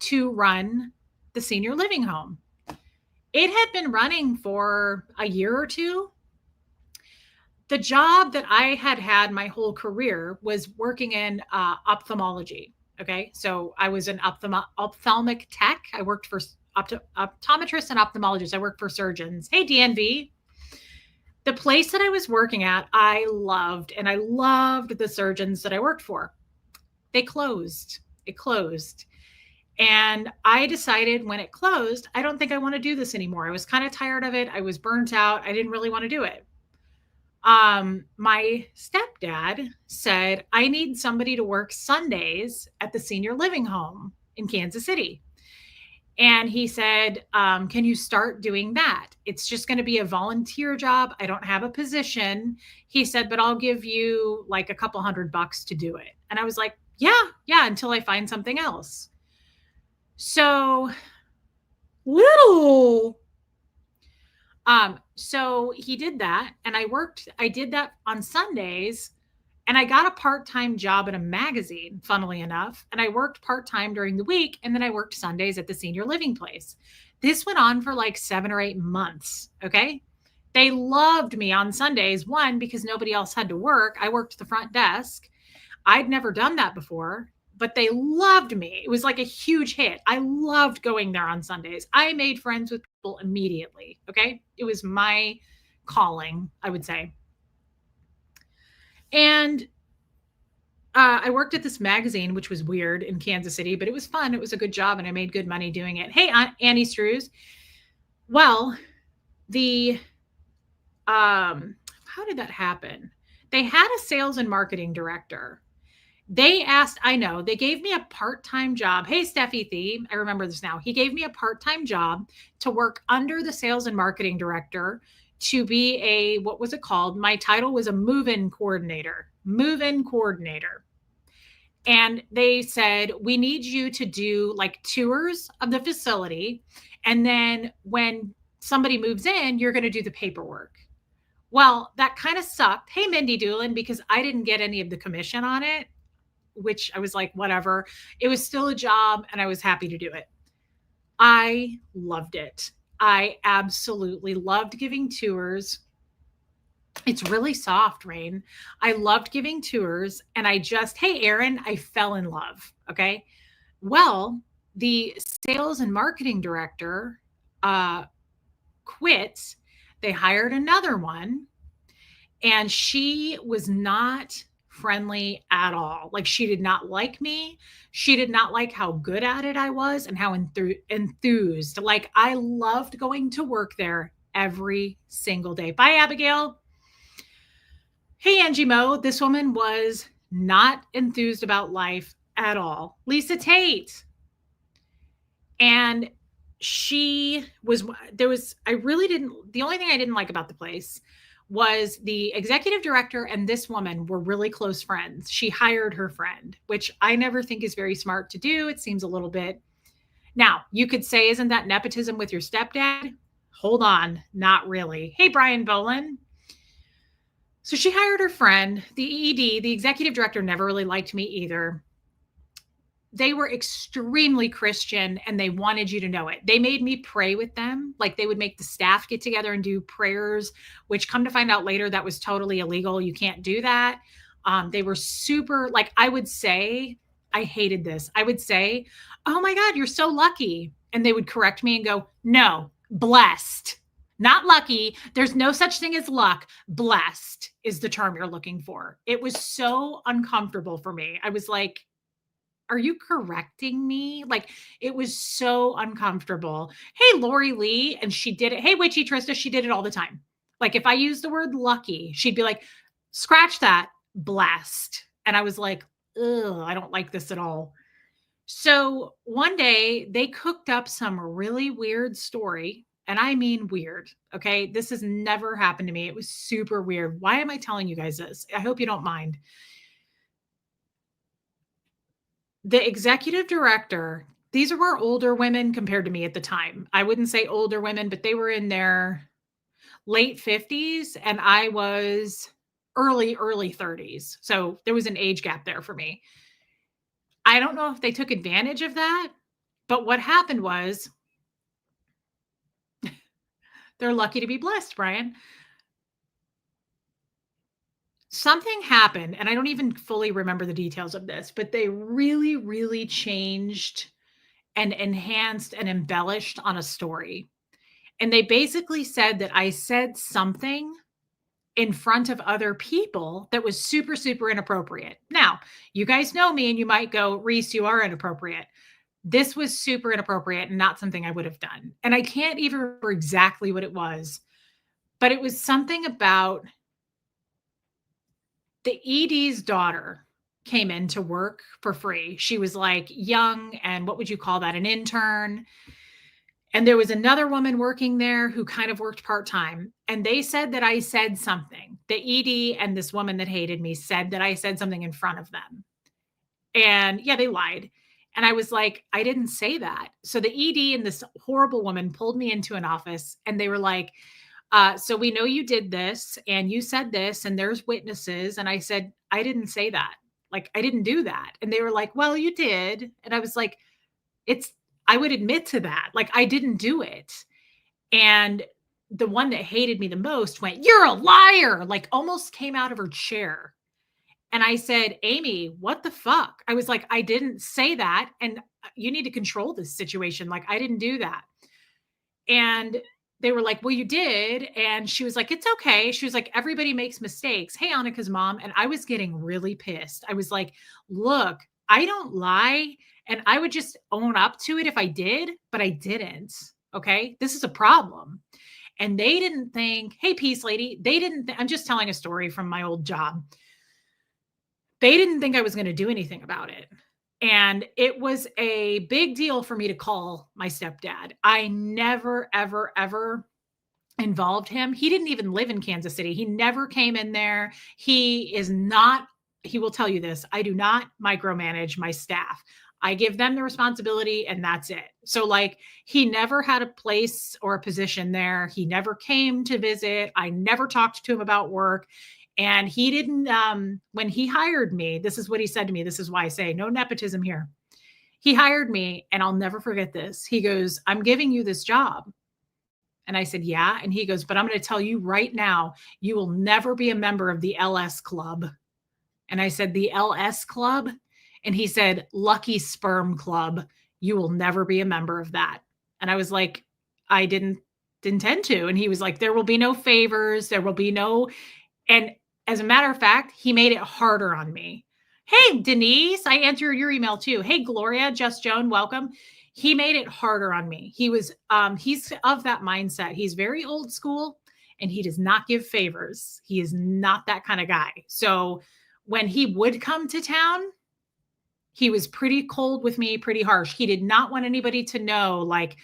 S1: to run the senior living home. It had been running for a year or two. The job that I had my whole career was working in ophthalmology, okay? So I was an ophthalmic tech. I worked for optometrists and ophthalmologists. I worked for surgeons. Hey, DNV. The place that I was working at, I loved, and I loved the surgeons that I worked for. They closed. It closed. And I decided when it closed, I don't think I want to do this anymore. I was kind of tired of it. I was burnt out. I didn't really want to do it. My stepdad said, I need somebody to work Sundays at the senior living home in Kansas City. And he said, can you start doing that? It's just going to be a volunteer job. I don't have a position. He said, but I'll give you like a couple $100 to do it. And I was like, yeah, until I find something else. So so he did that. And I did that on Sundays. And I got a part-time job in a magazine, funnily enough. And I worked part-time during the week. And then I worked Sundays at the senior living place. This went on for like 7 or 8 months. Okay. They loved me on Sundays. One, because nobody else had to work. I worked the front desk. I'd never done that before, but they loved me. It was like a huge hit. I loved going there on Sundays. I made friends with people immediately. Okay. It was my calling, I would say. And I worked at this magazine, which was weird, in Kansas City, but it was fun. It was a good job, and I made good money doing it. Hey, Annie Strews. Well, how how did that happen? They had a sales and marketing director. They asked, I know, they gave me a part-time job. Hey, Steffi Thie, I remember this now. He gave me a part-time job to work under the sales and marketing director to be a, what was it called? My title was a move-in coordinator. Move-in coordinator. And they said, we need you to do like tours of the facility. And then when somebody moves in, you're going to do the paperwork. Well, that kind of sucked. Hey, Mindy Doolin, because I didn't get any of the commission on it, which I was like, whatever. It was still a job and I was happy to do it. I loved it. I absolutely loved giving tours. It's really soft, Rain. I loved giving tours and I just, hey, Aaron, I fell in love. Okay. Well, the sales and marketing director quit. They hired another one and she was not friendly at all. Like she did not like me. She did not like how good at it I was and how enthused. Like I loved going to work there every single day. Bye, Abigail. Hey, Angie Mo. This woman was not enthused about life at all. Lisa Tate. And she was, I really didn't, the only thing I didn't like about the place was the executive director and this woman were really close friends. She hired her friend, which I never think is very smart to do. It seems a little bit. Now, you could say, isn't that nepotism with your stepdad? Hold on, not really. Hey, Brian Boland. So she hired her friend, the ED, the executive director never really liked me either. They were extremely Christian and they wanted you to know it. They made me pray with them. Like they would make the staff get together and do prayers, which come to find out later that was totally illegal. You can't do that. They were super, like I would say, I hated this. I would say, oh my God, you're so lucky. And they would correct me and go, no, blessed, not lucky. There's no such thing as luck. Blessed is the term you're looking for. It was so uncomfortable for me. I was like, are you correcting me? Like it was so uncomfortable. Hey, Lori Lee. And she did it. Hey, Witchy Trista, she did it all the time. Like if I used the word lucky, she'd be like, scratch that, blessed. And I was like, ugh, I don't like this at all. So one day they cooked up some really weird story. And I mean weird. Okay. This has never happened to me. It was super weird. Why am I telling you guys this? I hope you don't mind. The executive director, these were older women compared to me at the time. I wouldn't say older women, but they were in their late 50s and I was early 30s. So there was an age gap there for me. I don't know if they took advantage of that, but what happened was they're lucky to be blessed, Brian. Something happened, and I don't even fully remember the details of this, but they really, really changed and enhanced and embellished on a story. And they basically said that I said something in front of other people that was super, super inappropriate. Now, you guys know me and you might go, Reese, you are inappropriate. This was super inappropriate and not something I would have done. And I can't even remember exactly what it was, but it was something about the ED's daughter came in to work for free. She was like young and what would you call that? An intern. And there was another woman working there who kind of worked part-time. And they said that I said something. The ED and this woman that hated me said that I said something in front of them. And yeah, they lied. And I was like, I didn't say that. So the ED and this horrible woman pulled me into an office and they were like, so we know you did this and you said this and there's witnesses. And I said, I didn't say that. Like, I didn't do that. And they were like, well, you did. And I was like, I would admit to that. Like, I didn't do it. And the one that hated me the most went, you're a liar, like almost came out of her chair. And I said, Amy, what the fuck? I was like, I didn't say that. And you need to control this situation. Like, I didn't do that. And they were like, well, you did. And she was like, it's okay. She was like, everybody makes mistakes. Hey, Annika's mom. And I was getting really pissed. I was like, look, I don't lie. And I would just own up to it if I did, but I didn't. Okay. This is a problem. And they didn't think, hey, peace lady, they didn't, I'm just telling a story from my old job. They didn't think I was going to do anything about it. And it was a big deal for me to call my stepdad. I never, ever, ever involved him. He didn't even live in Kansas City. He never came in there. He is not, he will tell you this. I do not micromanage my staff. I give them the responsibility and that's it. So like he never had a place or a position there. He never came to visit. I never talked to him about work. And he didn't, when he hired me, this is what he said to me. This is why I say no nepotism here. He hired me and I'll never forget this. He goes, I'm giving you this job. And I said, yeah. And he goes, but I'm going to tell you right now, you will never be a member of the LS club. And I said, the LS club? And he said, Lucky Sperm Club. You will never be a member of that. And I was like, I didn't intend to. And he was like, there will be no favors. There will be no. And as a matter of fact, he made it harder on me. Hey, Denise, I answered your email too. Hey, Gloria, Just Joan, welcome. He made it harder on me. He was, he's of that mindset. He's very old school and he does not give favors. He is not that kind of guy. So when he would come to town, he was pretty cold with me, pretty harsh. He did not want anybody to know, like,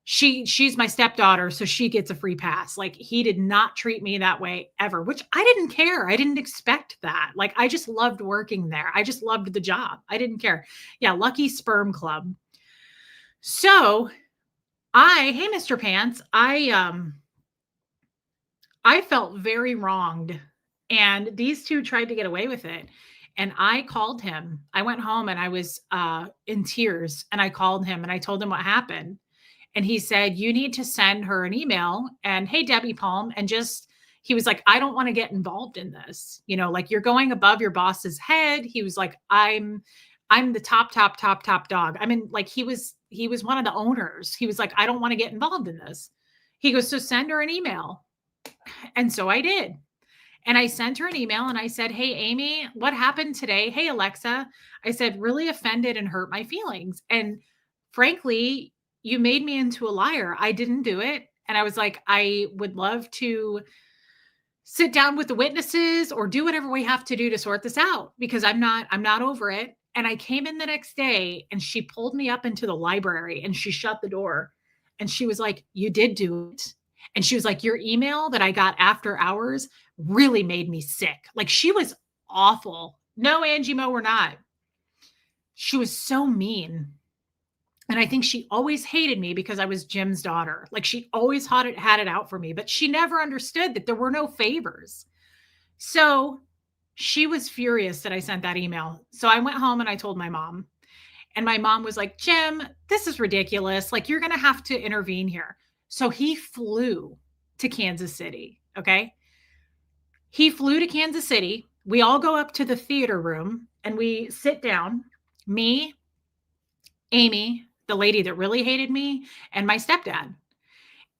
S1: she's my stepdaughter, so she gets a free pass. Like he did not treat me that way ever, which I didn't care. I didn't expect that. Like I just loved working there. I just loved the job. I didn't care. Yeah, Lucky Sperm Club. So hey, Mr. Pants, I felt very wronged. And these two tried to get away with it. And I called him. I went home and I was in tears. And I called him and I told him what happened. And he said, you need to send her an email and, hey, Debbie Palm. And just, he was like, I don't want to get involved in this. You know, like you're going above your boss's head. He was like, I'm the top dog. I mean, like he was one of the owners. He was like, I don't want to get involved in this. He goes, so send her an email. And so I did. And I sent her an email and I said, hey, Amy, what happened today? Hey, Alexa. I said, really offended and hurt my feelings. And frankly, you made me into a liar. I didn't do it. And I was like, I would love to sit down with the witnesses or do whatever we have to do to sort this out because I'm not over it. And I came in the next day and she pulled me up into the library and she shut the door and she was like, you did do it. And she was like, your email that I got after hours really made me sick. Like she was awful. No, Angie Mo, we're not. She was so mean. And I think she always hated me because I was Jim's daughter. Like she always had it out for me, but she never understood that there were no favors. So she was furious that I sent that email. So I went home and I told my mom. And my mom was like, Jim, this is ridiculous. Like you're going to have to intervene here. So he flew to Kansas City. Okay. He flew to Kansas City. We all go up to the theater room and we sit down, me, Amy, the lady that really hated me, and my stepdad.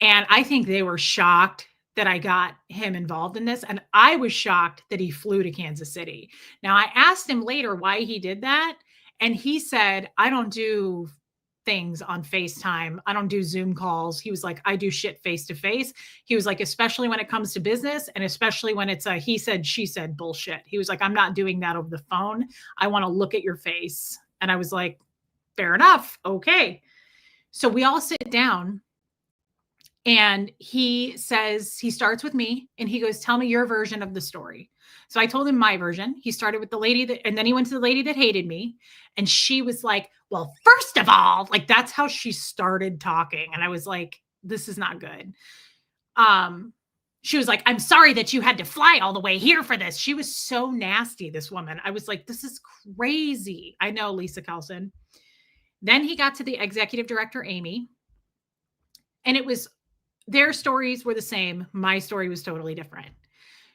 S1: And I think they were shocked that I got him involved in this. And I was shocked that he flew to Kansas City. Now, I asked him later why he did that. And he said, I don't do things on FaceTime. I don't do Zoom calls. He was like, I do shit face to face. He was like, especially when it comes to business and especially when it's a he said, she said bullshit. He was like, I'm not doing that over the phone. I want to look at your face. And I was like, fair enough. Okay. So we all sit down and he says, he starts with me and he goes, tell me your version of the story. So I told him my version. He started with the lady that, and then he went to the lady that hated me. And she was like, well, first of all, like that's how she started talking. And I was like, this is not good. She was like, I'm sorry that you had to fly all the way here for this. She was so nasty, this woman. I was like, this is crazy. I know, Lisa Kelson. Then he got to the executive director, Amy. And it was, their stories were the same. My story was totally different.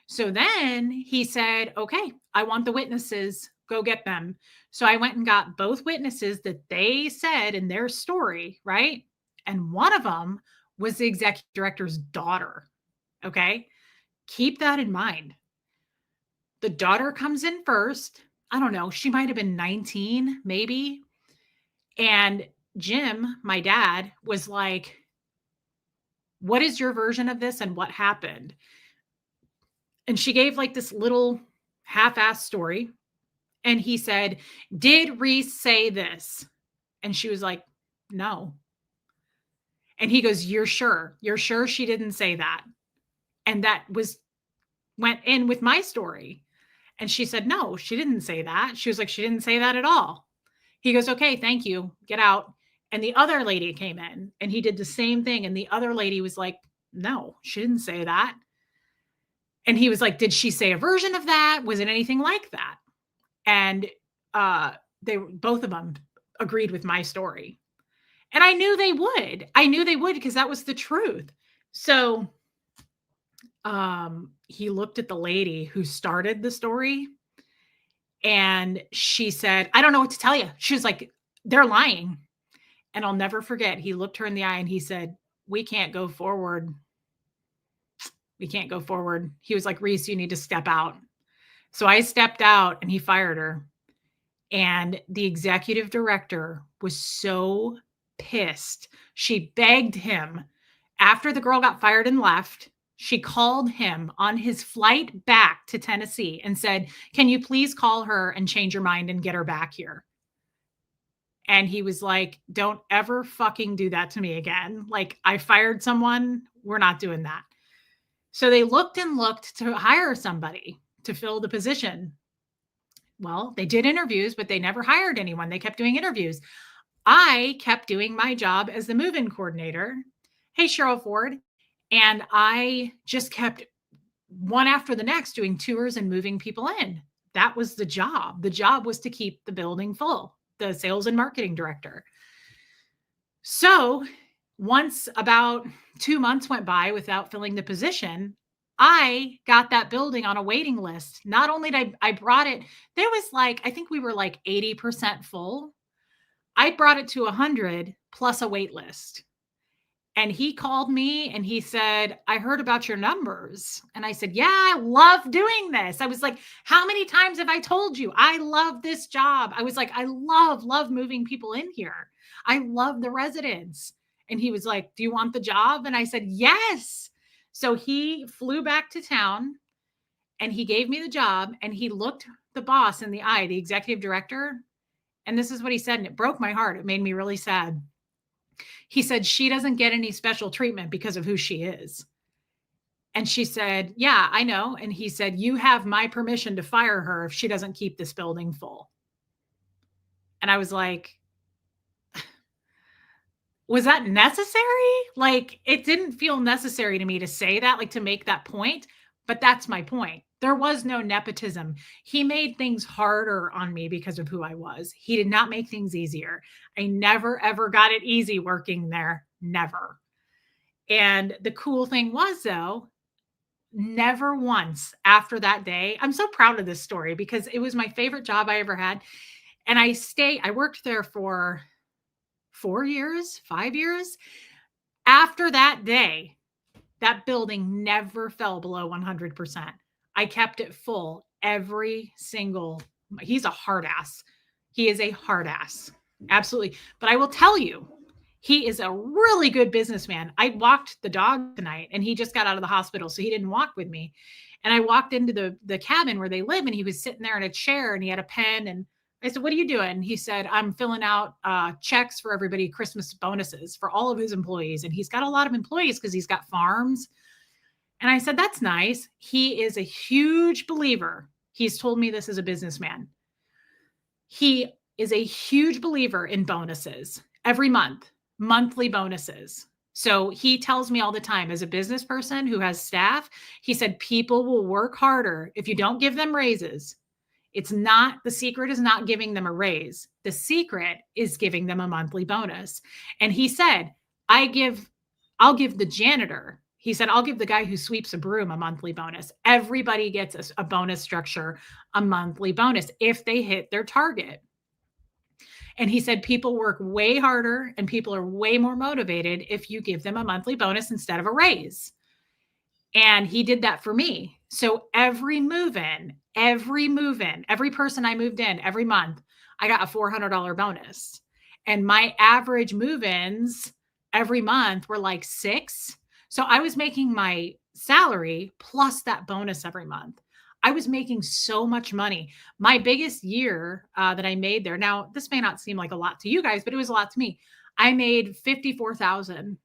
S1: So then he said, okay, I want the witnesses, go get them. So I went and got both witnesses that they said in their story, right? And one of them was the executive director's daughter. Okay. Keep that in mind. The daughter comes in first. I don't know. She might've been 19, maybe. And Jim, my dad, was like, What is your version of this and what happened? And she gave like this little half-assed story. And he said, did Reese say this? And she was like, no. And he goes, you're sure? You're sure she didn't say that? And that went in with my story. And she said, no, she didn't say that. She was like, she didn't say that at all. He goes, okay, thank you. Get out. And the other lady came in and he did the same thing. And the other lady was like, no, she didn't say that. And he was like, did she say a version of that? Was it anything like that? And both of them agreed with my story. And I knew they would. I knew they would because that was the truth. So he looked at the lady who started the story and she said, I don't know what to tell you. She was like, they're lying. And I'll never forget. He looked her in the eye and he said, we can't go forward. We can't go forward. He was like, Reese, you need to step out. So I stepped out and he fired her. And the executive director was so pissed. She begged him after the girl got fired and left. She called him on his flight back to Tennessee and said, can you please call her and change your mind and get her back here? And he was like, don't ever fucking do that to me again. Like, I fired someone. We're not doing that. So they looked and looked to hire somebody to fill the position. Well, they did interviews, but they never hired anyone. They kept doing interviews. I kept doing my job as the move-in coordinator. Hey, Cheryl Ford. And I just kept one after the next doing tours and moving people in. That was the job. The job was to keep the building full, the sales and marketing director. So once about 2 months went by without filling the position, I got that building on a waiting list. Not only did I brought it, there was like, I think we were like 80% full. I brought it to 100 plus a wait list. And he called me and he said, I heard about your numbers. And I said, yeah, I love doing this. I was like, how many times have I told you? I love this job. I was like, I love moving people in here. I love the residents. And he was like, do you want the job? And I said, yes. So he flew back to town and he gave me the job and he looked the boss in the eye, the executive director. And this is what he said. And it broke my heart. It made me really sad. He said, she doesn't get any special treatment because of who she is. And she said, yeah, I know. And he said, you have my permission to fire her if she doesn't keep this building full. And I was like, was that necessary? Like, it didn't feel necessary to me to say that, like to make that point. But that's my point. There was no nepotism. He made things harder on me because of who I was. He did not make things easier. I never, ever got it easy working there. Never. And the cool thing was, though, never once after that day, I'm so proud of this story because it was my favorite job I ever had. And I worked there for 5 years. After that day, that building never fell below 100%. I kept it full every single, he's a hard ass. He is a hard ass. Absolutely. But I will tell you, he is a really good businessman. I walked the dog tonight and he just got out of the hospital, so he didn't walk with me. And I walked into the cabin where they live and he was sitting there in a chair and he had a pen. And I said, what are you doing? And he said, I'm filling out checks for everybody, Christmas bonuses for all of his employees. And he's got a lot of employees because he's got farms. And I said, that's nice. He is a huge believer. He's told me this as a businessman. He is a huge believer in bonuses every month, monthly bonuses. So he tells me all the time, as a business person who has staff, he said, people will work harder if you don't give them raises. The secret is not giving them a raise. The secret is giving them a monthly bonus. And he said, I'll give the janitor, he said, I'll give the guy who sweeps a broom a monthly bonus. Everybody gets a bonus structure, a monthly bonus if they hit their target. And he said, people work way harder and people are way more motivated if you give them a monthly bonus instead of a raise. And he did that for me. So every move-in, every person I moved in every month, I got a $400 bonus. And my average move-ins every month were like 6. So I was making my salary plus that bonus every month. I was making so much money. My biggest year that I made there. Now, this may not seem like a lot to you guys, but it was a lot to me. I made 54,000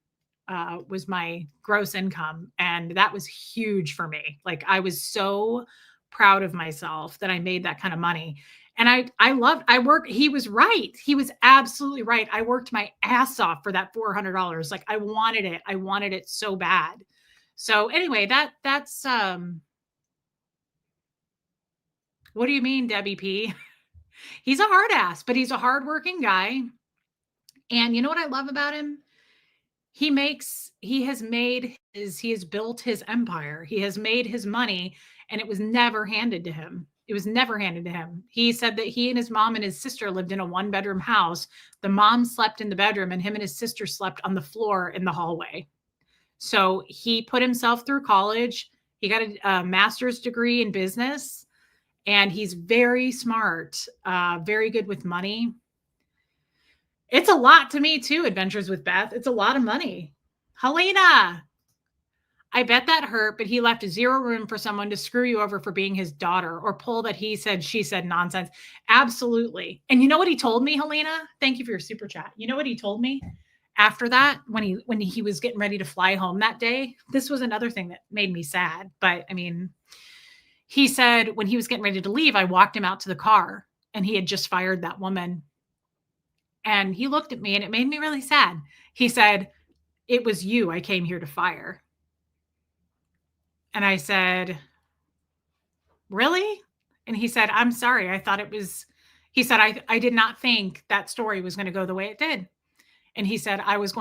S1: was my gross income, and that was huge for me. Like I was so proud of myself that I made that kind of money. And I loved I worked he was right. He was absolutely right. I worked my ass off for that $400. Like I wanted it. I wanted it so bad. So anyway, that's what do you mean, Debbie P? He's a hard ass, but he's a hardworking guy. And you know what I love about him? He has built his empire. He has made his money, and it was never handed to him. It was never handed to him. He said that he and his mom and his sister lived in a one-bedroom house. The mom slept in the bedroom and him and his sister slept on the floor in the hallway. So he put himself through college. He got a master's degree in business, and he's very smart, very good with money. It's a lot to me too, Adventures with Beth. It's a lot of money. Helena, I bet that hurt, but he left zero room for someone to screw you over for being his daughter or pull that he said, she said nonsense. Absolutely. And you know what he told me, Helena? Thank you for your super chat. You know what he told me after that when he was getting ready to fly home that day? This was another thing that made me sad. But I mean, he said when he was getting ready to leave, I walked him out to the car and he had just fired that woman. And he looked at me and it made me really sad. He said, "It was you I came here to fire." And I said, "Really?" And he said, "I'm sorry. I thought it was," he said, I did not think that story was going to go the way it did. And he said, I was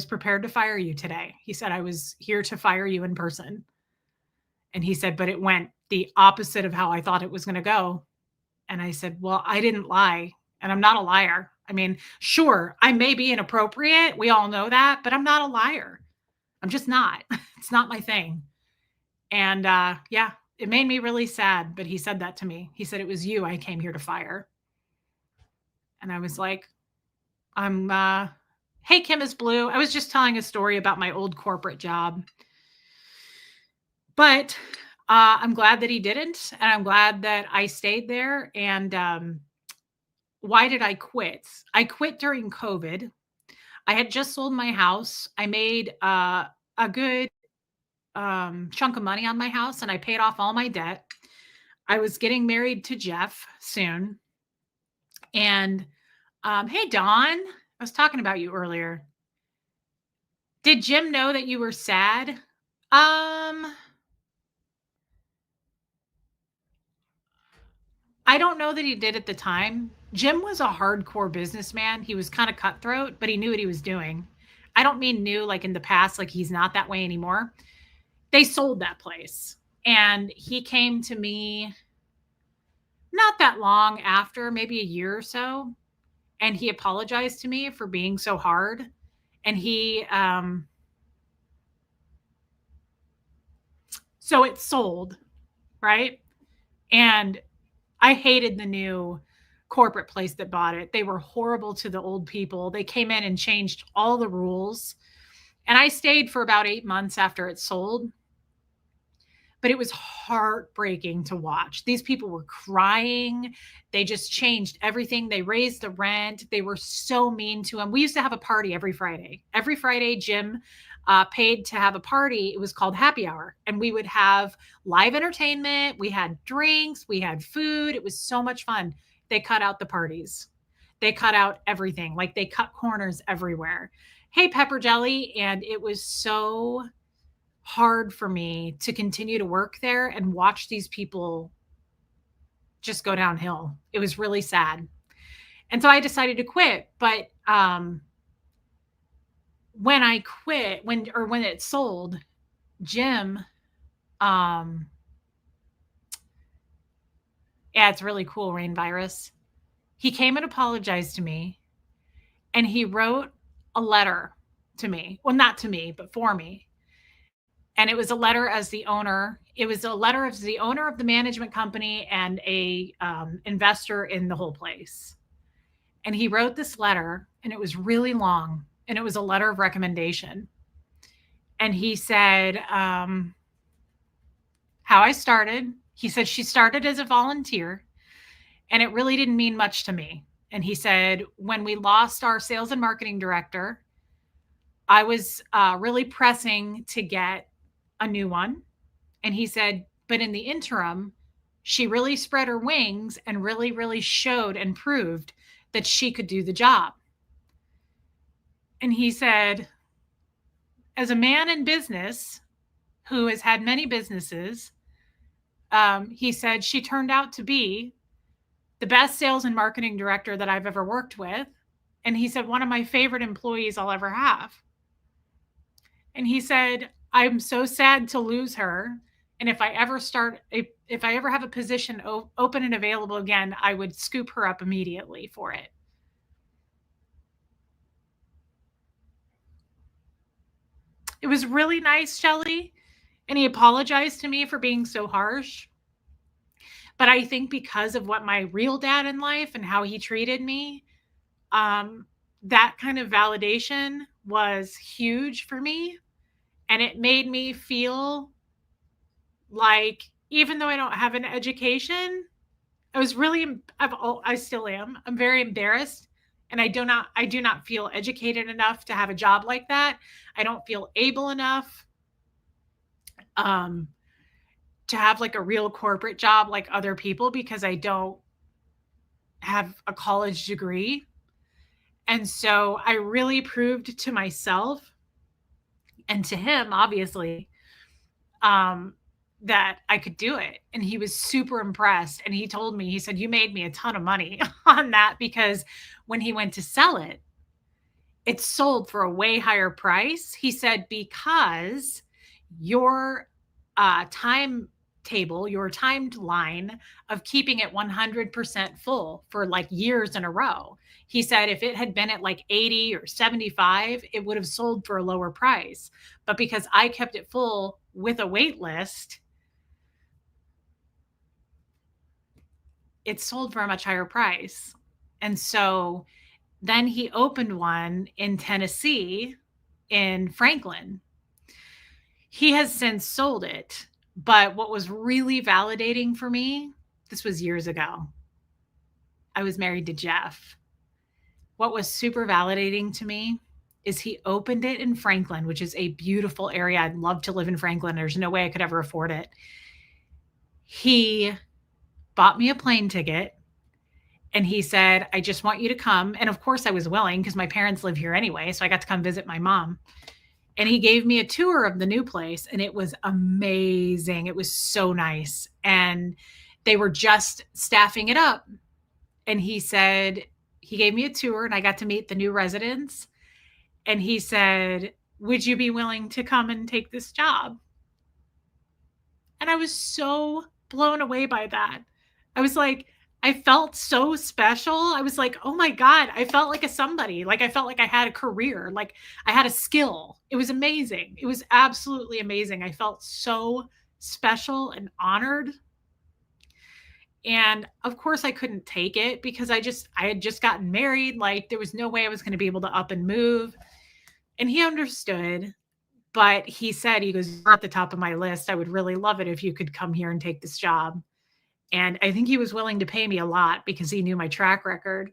S1: prepared to fire you today. He said, I was here to fire you in person. And he said, but it went the opposite of how I thought it was going to go. And I said, well, I didn't lie. And I'm not a liar. I mean, sure, I may be inappropriate. We all know that, but I'm not a liar. I'm just not. It's not my thing. And yeah, it made me really sad. But he said that to me. He said, it was you I came here to fire. And I was like, hey, Kim is Blue. I was just telling a story about my old corporate job. But I'm glad that he didn't. And I'm glad that I stayed there. And why did I quit? I quit during COVID. I had just sold my house. I made a good chunk of money on my house and I paid off all my debt. I was getting married to Jeff soon. And hey, Dawn, I was talking about you earlier. Did Jim know that you were sad? I don't know that he did at the time. Jim was a hardcore businessman. He was kind of cutthroat, but he knew what he was doing. I don't mean new like in the past, like he's not that way anymore. They sold that place. And he came to me not that long after, maybe a year or so. And he apologized to me for being so hard. And so it sold, right? And I hated the new corporate place that bought it. They were horrible to the old people. They came in and changed all the rules. And I stayed for about 8 months after it sold. But it was heartbreaking to watch. These people were crying. They just changed everything. They raised the rent. They were so mean to him. We used to have a party every Friday. Every Friday, Jim paid to have a party. It was called Happy Hour. And we would have live entertainment. We had drinks. We had food. It was so much fun. They cut out the parties. They cut out everything. Like they cut corners everywhere. Hey, Pepper Jelly. And it was so hard for me to continue to work there and watch these people just go downhill. It was really sad. And so I decided to quit. But when I quit, when it sold, Jim, yeah, it's really cool, Rain Virus. He came and apologized to me, and he wrote a letter to me. Well, not to me, but for me. And it was a letter as the owner. It was a letter as the owner of the management company and a investor in the whole place. And he wrote this letter, and it was really long, and it was a letter of recommendation. And he said, how I started. He said, she started as a volunteer and it really didn't mean much to me. And he said, when we lost our sales and marketing director, I was really pressing to get a new one. And he said, but in the interim, she really spread her wings and really, really showed and proved that she could do the job. And he said, as a man in business who has had many businesses, he said she turned out to be the best sales and marketing director that I've ever worked with. And he said, one of my favorite employees I'll ever have. And he said, I'm so sad to lose her. And if I ever have a position open and available again, I would scoop her up immediately for it. It was really nice, Shelley. And he apologized to me for being so harsh. But I think because of what my real dad in life and how he treated me, that kind of validation was huge for me. And it made me feel like, even though I don't have an education, I still am. I'm very embarrassed. And I do not feel educated enough to have a job like that. I don't feel able enough um, to have like a real corporate job like other people because I don't have a college degree. And so I really proved to myself and to him, obviously, um, that I could do it. And he was super impressed. And he told me, he said, you made me a ton of money on that because when he went to sell it, it sold for a way higher price. He said, because your timetable, your timed line of keeping it 100% full for like years in a row. He said if it had been at like 80 or 75, it would have sold for a lower price. But because I kept it full with a wait list, it sold for a much higher price. And so then he opened one in Tennessee, in Franklin. He has since sold it. But what was really validating for me, this was years ago. I was married to Jeff. What was super validating to me is he opened it in Franklin, which is a beautiful area. I'd love to live in Franklin. There's no way I could ever afford it. He bought me a plane ticket and he said, I just want you to come. And of course, I was willing because my parents live here anyway. So I got to come visit my mom. And he gave me a tour of the new place and it was amazing. It was so nice. And they were just staffing it up. And he said, he gave me a tour and I got to meet the new residents. And he said, would you be willing to come and take this job? And I was so blown away by that. I was like, I felt so special. I was like, oh my God, I felt like a somebody. Like I felt like I had a career, like I had a skill. It was amazing. It was absolutely amazing. I felt so special and honored. And of course I couldn't take it because I had just gotten married. Like there was no way I was going to be able to up and move. And he understood, but he said, he goes, you're at the top of my list. I would really love it if you could come here and take this job. And I think he was willing to pay me a lot because he knew my track record.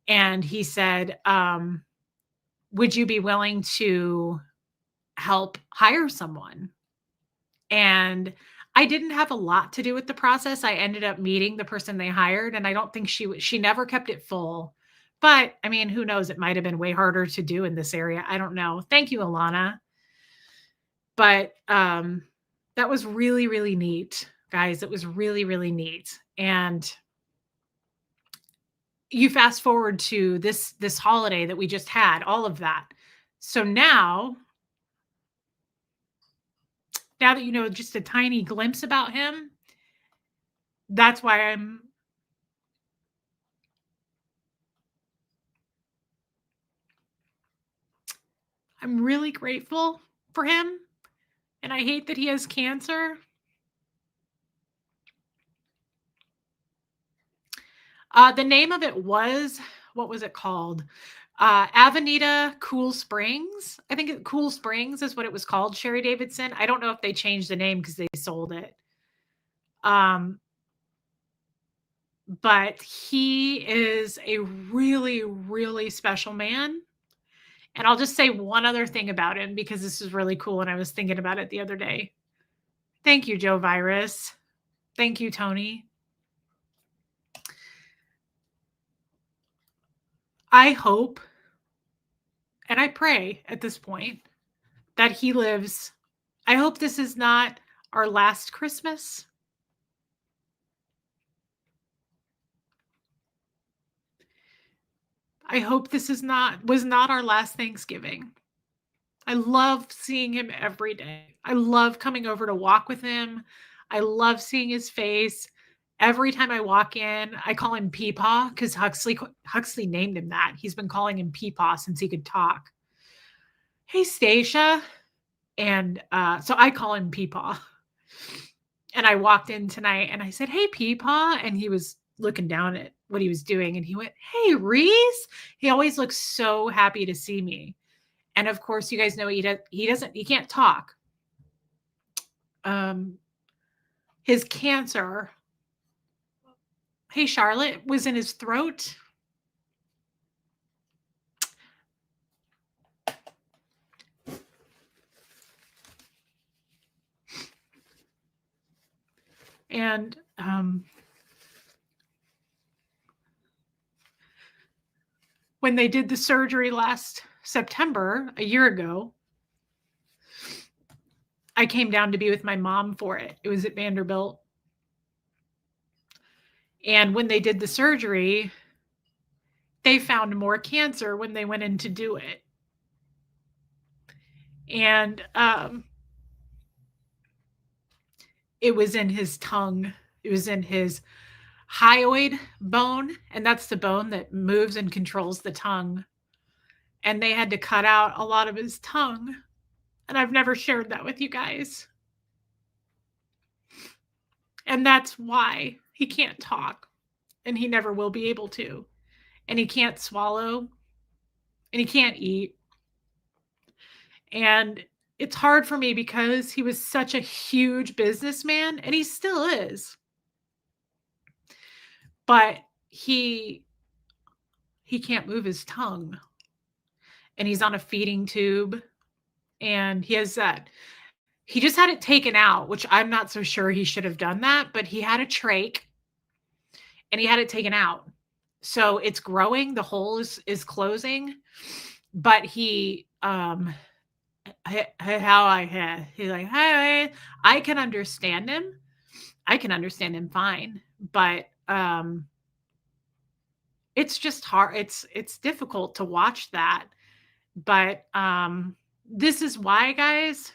S1: And he said, would you be willing to help hire someone? And I didn't have a lot to do with the process. I ended up meeting the person they hired, and I don't think she never kept it full. But I mean, who knows? It might have been way harder to do in this area. I don't know. Thank you, Alana. But that was really, really neat, guys. It was really, really neat. And you fast forward to this holiday that we just had, all of that. So now that you know just a tiny glimpse about him, that's why I'm really grateful for him. And I hate that he has cancer. The name of it was, what was it called? Avenida Cool Springs. I think Cool Springs is what it was called, Sherry Davidson. I don't know if they changed the name because they sold it. Um, but he is a really, really special man. And I'll just say one other thing about him because this is really cool. And I was thinking about it the other day. Thank you, Joe Virus. Thank you, Tony. I hope and I pray at this point that he lives. I hope this is not our last Christmas. I hope this was not our last Thanksgiving. I love seeing him every day. I love coming over to walk with him. I love seeing his face. Every time I walk in, I call him Peepaw because Huxley named him that. He's been calling him Peepaw since he could talk. Hey, Stacia. And so I call him Peepaw. And I walked in tonight and I said, "Hey, Peepaw." And he was looking down at what he was doing. And he went, "Hey, Reese." He always looks so happy to see me. And of course, you guys know he can't talk. His cancer, hey, Charlotte, was in his throat. And when they did the surgery last September, a year ago, I came down to be with my mom for it. It was at Vanderbilt. And when they did the surgery, they found more cancer when they went in to do it. And it was in his tongue. It was in his hyoid bone, and that's the bone that moves and controls the tongue. And they had to cut out a lot of his tongue. And I've never shared that with you guys. And that's why he can't talk, and he never will be able to. And he can't swallow, and he can't eat. And it's hard for me because he was such a huge businessman, and he still is. But he can't move his tongue. And he's on a feeding tube, and he has that. He just had it taken out, which I'm not so sure he should have done that, but he had a trach and he had it taken out. So it's growing, the hole is closing, but he he's like, "Hi, I can understand him. I can understand him fine, but it's just hard. It's difficult to watch that. But this is why, guys,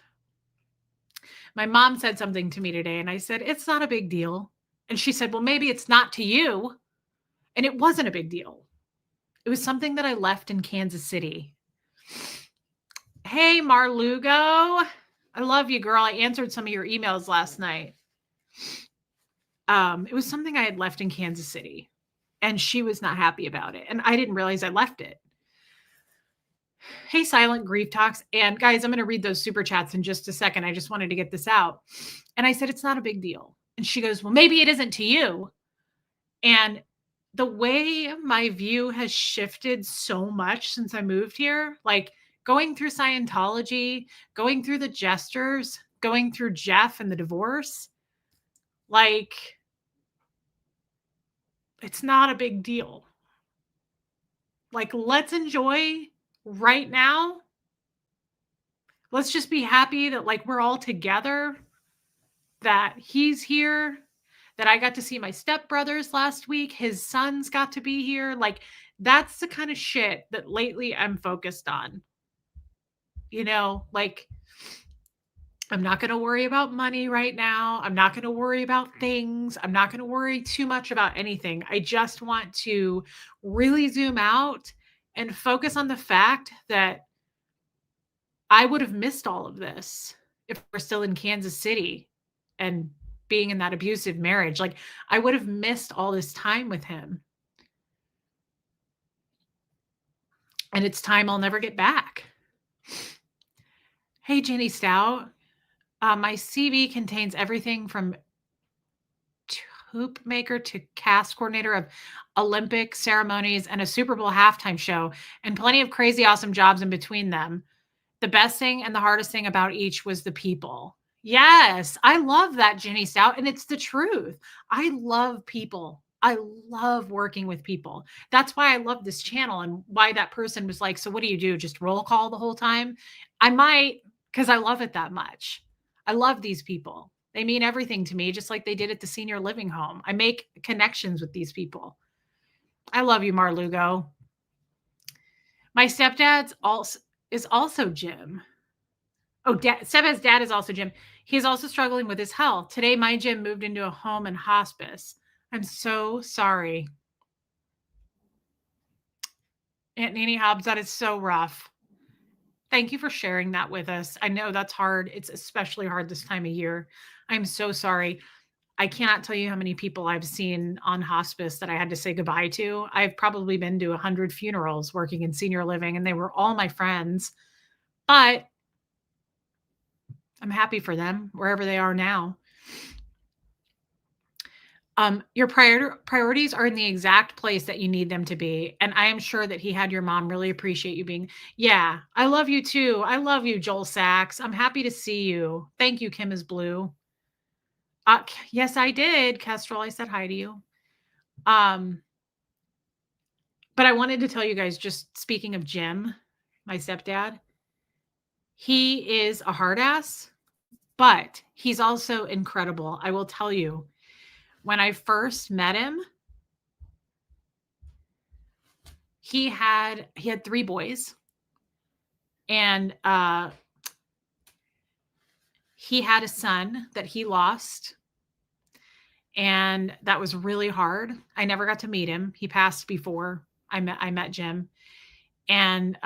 S1: my mom said something to me today, and I said, "It's not a big deal." And she said, "Well, maybe it's not to you." And it wasn't a big deal. It was something that I left in Kansas City. Hey, Marlugo. I love you, girl. I answered some of your emails last night. It was something I had left in Kansas City, and she was not happy about it. And I didn't realize I left it. Hey, Silent Grief Talks. And guys, I'm going to read those super chats in just a second. I just wanted to get this out. And I said, "It's not a big deal." And she goes, "Well, maybe it isn't to you." And the way my view has shifted so much since I moved here, like going through Scientology, going through the Jesters, going through Jeff and the divorce, like it's not a big deal. Like, let's enjoy right now. Let's just be happy that like we're all together, that he's here, that I got to see my stepbrothers last week. His sons got to be here. Like, that's the kind of shit that lately I'm focused on. You know, like, I'm not going to worry about money right now. I'm not going to worry about things. I'm not going to worry too much about anything. I just want to really zoom out and focus on the fact that I would have missed all of this if we're still in Kansas City and being in that abusive marriage. Like, I would have missed all this time with him. and it's time I'll never get back. Hey, Jenny Stout. My CV contains everything from hoop maker to cast coordinator of Olympic ceremonies and a Super Bowl halftime show, and plenty of crazy awesome jobs in between them. The best thing and the hardest thing about each was the people. Yes, I love that, Jenny Stout, and it's the truth. I love people. I love working with people. That's why I love this channel and why that person was like, "So what do you do? Just roll call the whole time?" I might, because I love it that much. I love these people. They mean everything to me, just like they did at the senior living home. I make connections with these people. I love you, Marlugo. My stepdad's also is also Jim. Oh, Stepdad's dad is also Jim. He's also struggling with his health. Today, my Jim moved into a home and hospice. I'm so sorry. Aunt Nene Hobbs, that is so rough. Thank you for sharing that with us. I know that's hard. It's especially hard this time of year. I'm so sorry. I cannot tell you how many people I've seen on hospice that I had to say goodbye to. I've probably been to 100 funerals working in senior living, and they were all my friends. But I'm happy for them wherever they are now. Your priorities are in the exact place that you need them to be. And I am sure that he had your mom really appreciate you being, yeah, I love you too. I love you, Joel Sachs. I'm happy to see you. Thank you, Kim is Blue. Yes, I did, Kestrel. I said hi to you. But I wanted to tell you guys, just speaking of Jim, my stepdad, he is a hard ass, but he's also incredible. I will tell you, when I first met him, he had 3 boys, and he had a son that he lost, and that was really hard. I never got to meet him. He passed before I met Jim, and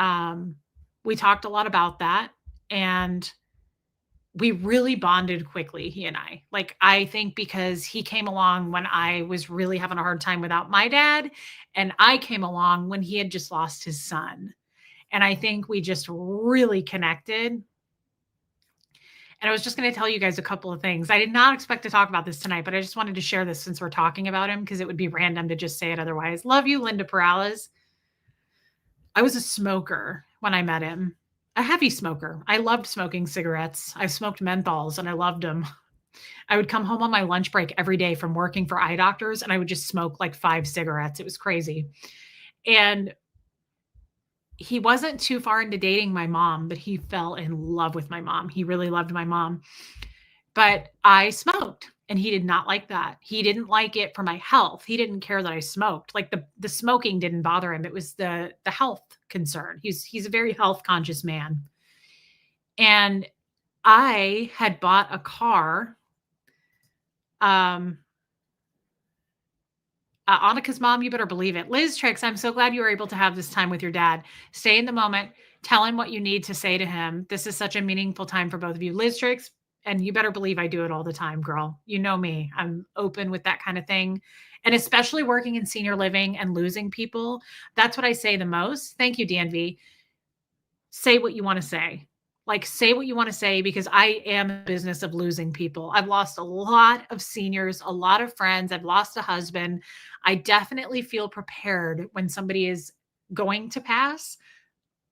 S1: we talked a lot about that, and we really bonded quickly, he and I. Like, I think because he came along when I was really having a hard time without my dad, and I came along when he had just lost his son. And I think we just really connected. And I was just going to tell you guys a couple of things. I did not expect to talk about this tonight, but I just wanted to share this since we're talking about him, because it would be random to just say it otherwise. Love you, Linda Perales. I was a smoker when I met him. A heavy smoker. I loved smoking cigarettes. I smoked menthols and I loved them. I would come home on my lunch break every day from working for eye doctors, and I would just smoke like 5 cigarettes. It was crazy. And he wasn't too far into dating my mom, but he fell in love with my mom. He really loved my mom. But I smoked, and he did not like that. He didn't like it for my health. He didn't care that I smoked. Like, the smoking didn't bother him. It was the health concern. He's a very health conscious man. And I had bought a car. Annika's mom, you better believe it. Liz Tricks, I'm so glad you were able to have this time with your dad. Stay in the moment. Tell him what you need to say to him. This is such a meaningful time for both of you. Liz Tricks, and you better believe I do it all the time, girl. You know me. I'm open with that kind of thing. And especially working in senior living and losing people, that's what I say the most. Thank you, DNV. Say what you want to say. Like, say what you want to say, because I am in the business of losing people. I've lost a lot of seniors, a lot of friends. I've lost a husband. I definitely feel prepared when somebody is going to pass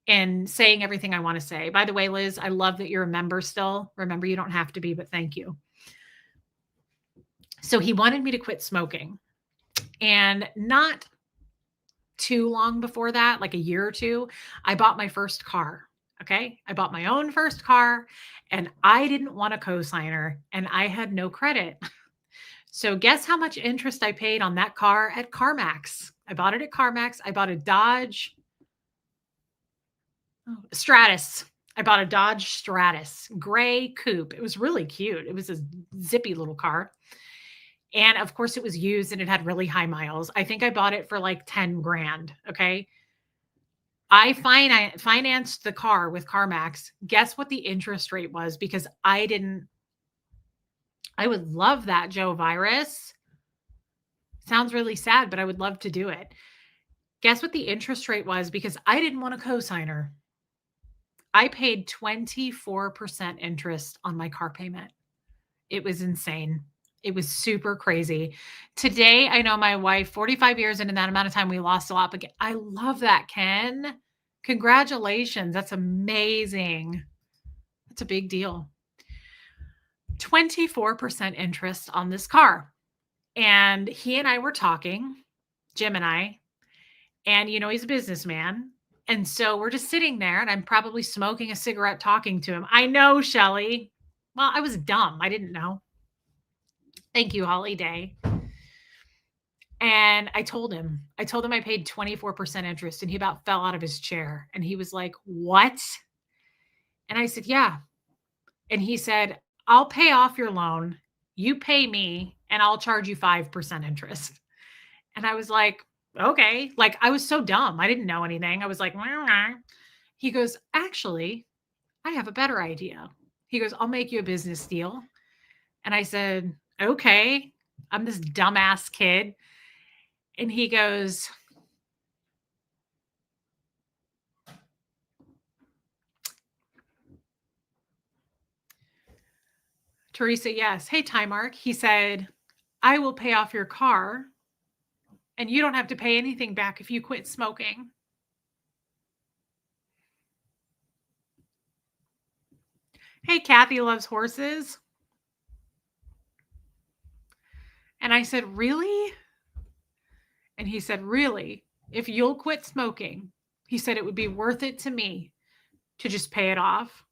S1: and saying everything I want to say. By the way, Liz, I love that you're a member still. Remember, you don't have to be, but thank you. So he wanted me to quit smoking. And not too long before that, like a year or two, I bought my first car. Okay. I bought my own first car, and I didn't want a cosigner, and I had no credit. So guess how much interest I paid on that car at CarMax? I bought it at CarMax. I bought a Dodge Stratus. I bought a Dodge Stratus, gray coupe. It was really cute. It was a zippy little car. And of course it was used, and it had really high miles. I think I bought it for like 10 grand. Okay. I financed the car with CarMax. Guess what the interest rate was? Because I would love that, Joe Virus. Sounds really sad, but I would love to do it. Guess what the interest rate was because I didn't want a cosigner. I paid 24% interest on my car payment. It was insane. It was super crazy. Today, I know my wife, 45 years, and in that amount of time, we lost a lot. But I love that, Ken. Congratulations. That's amazing. That's a big deal. 24% interest on this car. And he and I were talking, Jim and I, and he's a businessman. And so we're just sitting there, and I'm probably smoking a cigarette talking to him. I know, Shelly. Well, I was dumb. I didn't know. Thank you, Holly Day. And I told him I paid 24% interest, and he about fell out of his chair. And he was like, "What?" And I said, "Yeah." And he said, "I'll pay off your loan. You pay me, and I'll charge you 5% interest." And I was like, "Okay." Like, I was so dumb. I didn't know anything. I was like, "Wah, wah." He goes, "Actually, I have a better idea." He goes, "I'll make you a business deal." And I said, "Okay." I'm this dumbass kid. And he goes, "Teresa, yes. Hey, Time Mark." He said, "I will pay off your car and you don't have to pay anything back if you quit smoking." Hey, Kathy loves horses. And I said, "Really?" And he said, "Really? If you'll quit smoking," he said, "it would be worth it to me to just pay it off."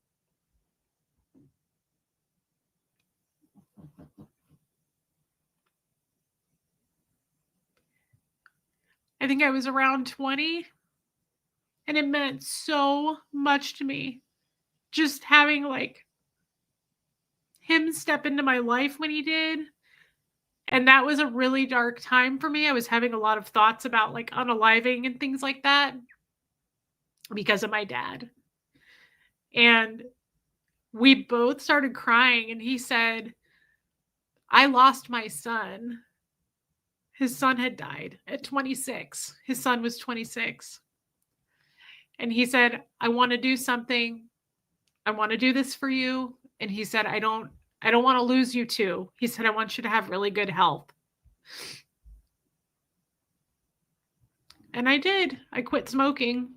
S1: I think I was around 20, and it meant so much to me. Just having like him step into my life when he did. And that was a really dark time for me. I was having a lot of thoughts about like unaliving and things like that because of my dad. And we both started crying, and he said, "I lost my son." His son had died at 26. His son was 26. And he said, "I want to do something. I want to do this for you." And he said, I don't want to lose you too." He said, "I want you to have really good health." And I did. I quit smoking.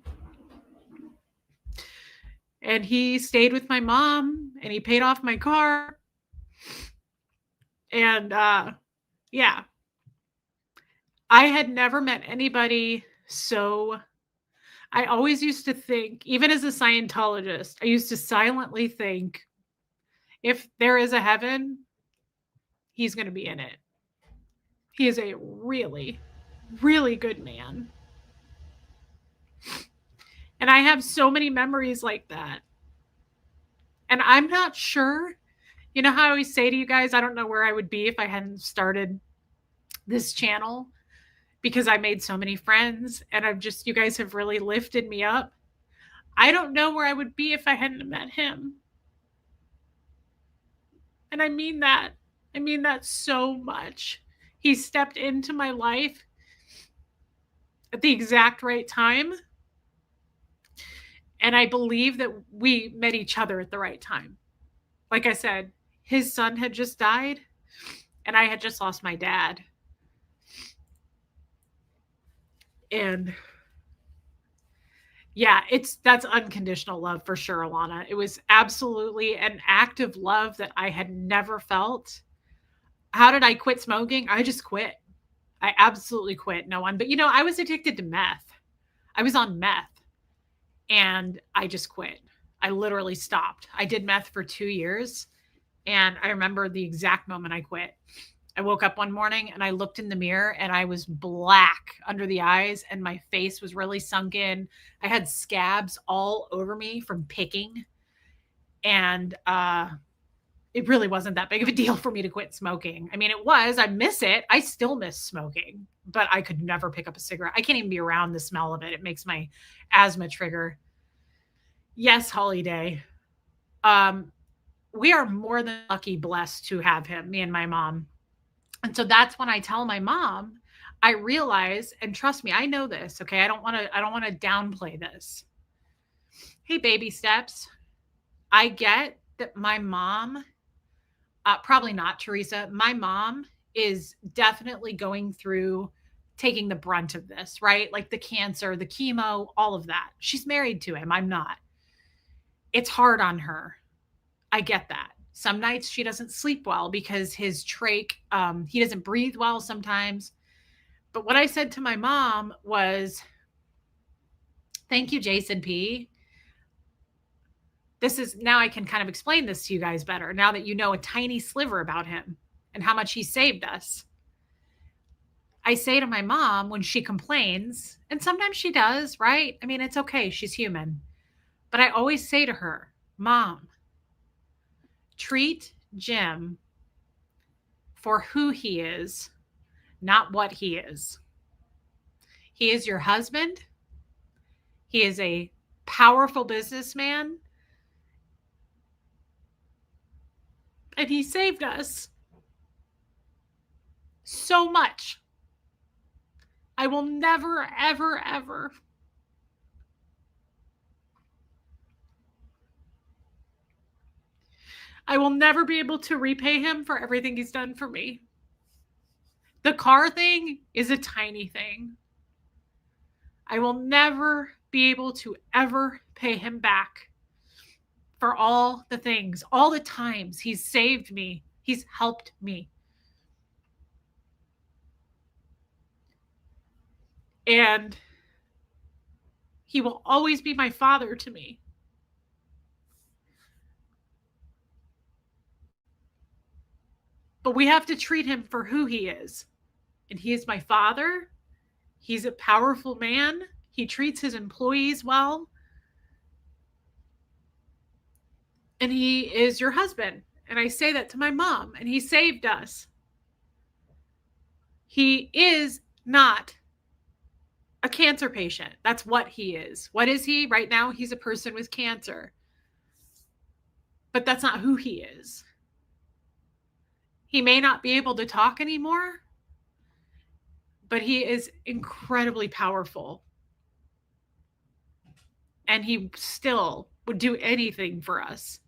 S1: And he stayed with my mom, and he paid off my car. And yeah, I had never met anybody so. I always used to think, even as a Scientologist, I used to silently think, if there is a heaven, he's going to be in it. He is a really, really good man. And I have so many memories like that. And I'm not sure. You know how I always say to you guys, I don't know where I would be if I hadn't started this channel, because I made so many friends, and you guys have really lifted me up. I don't know where I would be if I hadn't met him. And I mean that. I mean that so much. He stepped into my life at the exact right time. And I believe that we met each other at the right time. Like I said, his son had just died, and I had just lost my dad. And yeah, that's unconditional love for sure, Alana. It was absolutely an act of love that I had never felt. How did I quit smoking? I just quit. I absolutely quit. No one, but I was addicted to meth. I was on meth, and I just quit. I literally stopped. I did meth for 2 years, and I remember the exact moment I quit. I woke up one morning, and I looked in the mirror, and I was black under the eyes, and my face was really sunken. I had scabs all over me from picking. And it really wasn't that big of a deal for me to quit smoking. I mean, it was. I miss it. I still miss smoking, but I could never pick up a cigarette. I can't even be around the smell of it. It makes my asthma trigger. Yes, Holiday. We are more than lucky, blessed to have him, me and my mom. And so that's when I tell my mom, I realize, and trust me, I know this, okay? I don't want to downplay this. Hey, baby steps. I get that my mom, probably not Teresa, my mom is definitely going through taking the brunt of this, right? Like the cancer, the chemo, all of that. She's married to him. I'm not. It's hard on her. I get that. Some nights she doesn't sleep well because his trach, he doesn't breathe well sometimes. But what I said to my mom was, thank you, Jason P. This is now I can kind of explain this to you guys better now that you know a tiny sliver about him and how much he saved us. I say to my mom when she complains, and sometimes she does, right? I mean, it's okay. She's human. But I always say to her, Mom, treat Jim for who he is, not what he is. He is your husband. He is a powerful businessman. And he saved us so much. I will never, ever, ever I will never be able to repay him for everything he's done for me. The car thing is a tiny thing. I will never be able to ever pay him back for all the things, all the times he's saved me, he's helped me. And he will always be my father to me. But we have to treat him for who he is. And he is my father. He's a powerful man. He treats his employees well. And he is your husband. And I say that to my mom, and he saved us. He is not a cancer patient. That's what he is. What is he? Right now, he's a person with cancer. But that's not who he is. He may not be able to talk anymore, but he is incredibly powerful. And he still would do anything for us.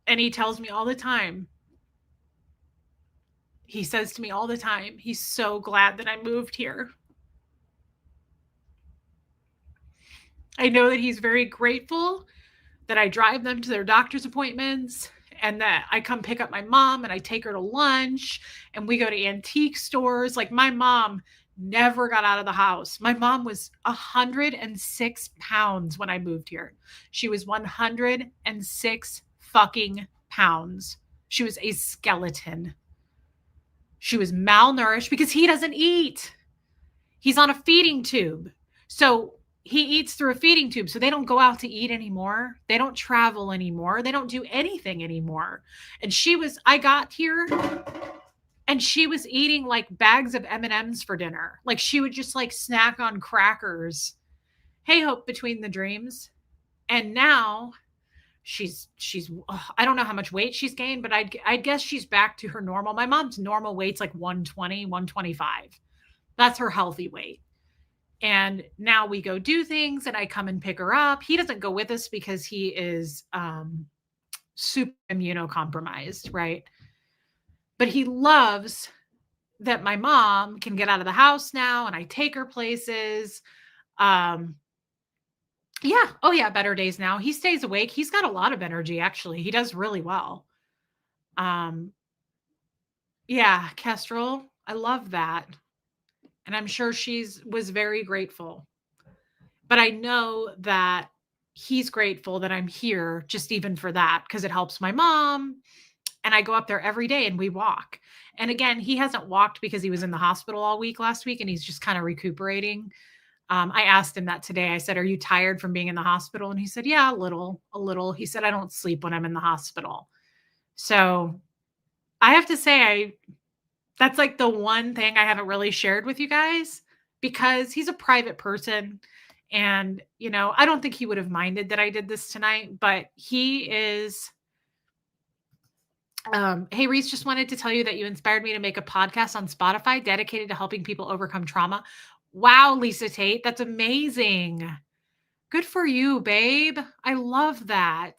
S1: And he tells me all the time, he says to me all the time, he's so glad that I moved here. I know that he's very grateful that I drive them to their doctor's appointments and that I come pick up my mom and I take her to lunch and we go to antique stores. Like my mom never got out of the house. My mom was 106 pounds when I moved here. She was 106 fucking pounds. She was a skeleton. She was malnourished because he doesn't eat. He's on a feeding tube. So he eats through a feeding tube. So they don't go out to eat anymore. They don't travel anymore. They don't do anything anymore. And I got here and she was eating like bags of M&Ms for dinner. Like she would just like snack on crackers. Hey, Hope between the dreams. And now she's I don't know how much weight she's gained, but I'd guess she's back to her normal. My mom's normal weight's like 120, 125. That's her healthy weight. And now we go do things and I come and pick her up. He doesn't go with us because he is super immunocompromised, right? But he loves that my mom can get out of the house now and I take her places. Yeah. Oh, yeah. Better days now. He stays awake. He's got a lot of energy, actually. He does really well. Yeah, Kestrel. I love that. And I'm sure was very grateful. But I know that he's grateful that I'm here just even for that because it helps my mom. And I go up there every day and we walk. And again, he hasn't walked because he was in the hospital all week last week and he's just kind of recuperating. I asked him that today. I said, are you tired from being in the hospital? And he said, yeah, a little. He said, I don't sleep when I'm in the hospital. So I have to say, that's like the one thing I haven't really shared with you guys because he's a private person. And, I don't think he would have minded that I did this tonight, but he is Hey, Reese, just wanted to tell you that you inspired me to make a podcast on Spotify dedicated to helping people overcome trauma. Wow, Lisa Tate, that's amazing. Good for you, babe. I love that.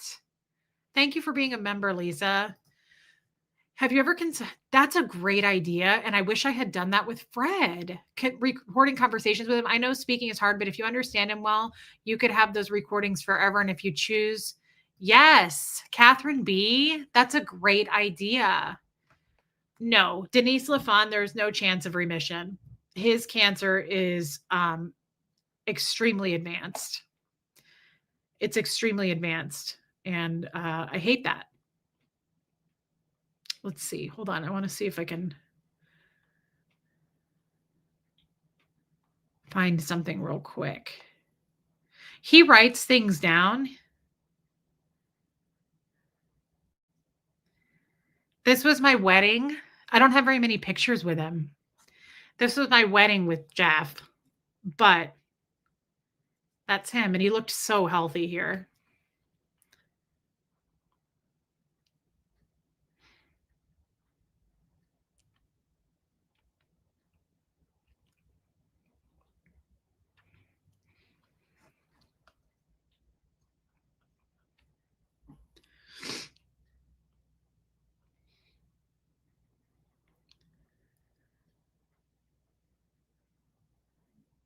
S1: Thank you for being a member, Lisa. Have you ever considered? That's a great idea, and I wish I had done that with Fred. Recording conversations with him. I know speaking is hard, but if you understand him well, you could have those recordings forever. And if you choose, yes, Catherine B, that's a great idea. No, Denise LaFon, there's no chance of remission. His cancer is extremely advanced. It's extremely advanced, and I hate that. Let's see. Hold on. I want to see if I can find something real quick. He writes things down. This was my wedding. I don't have very many pictures with him. This was my wedding with Jeff, but that's him. And he looked so healthy here.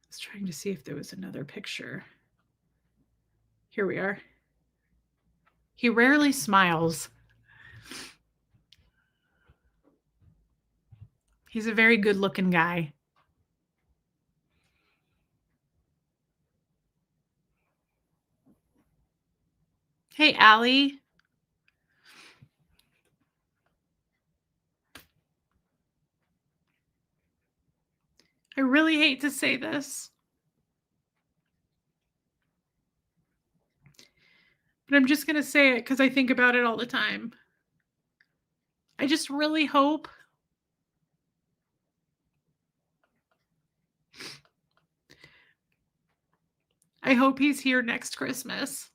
S1: I was trying to see if there was another picture. Here we are. He rarely smiles. He's a very good looking guy. Hey, Allie. I really hate to say this, but I'm just going to say it because I think about it all the time. I just really hope he's here next Christmas.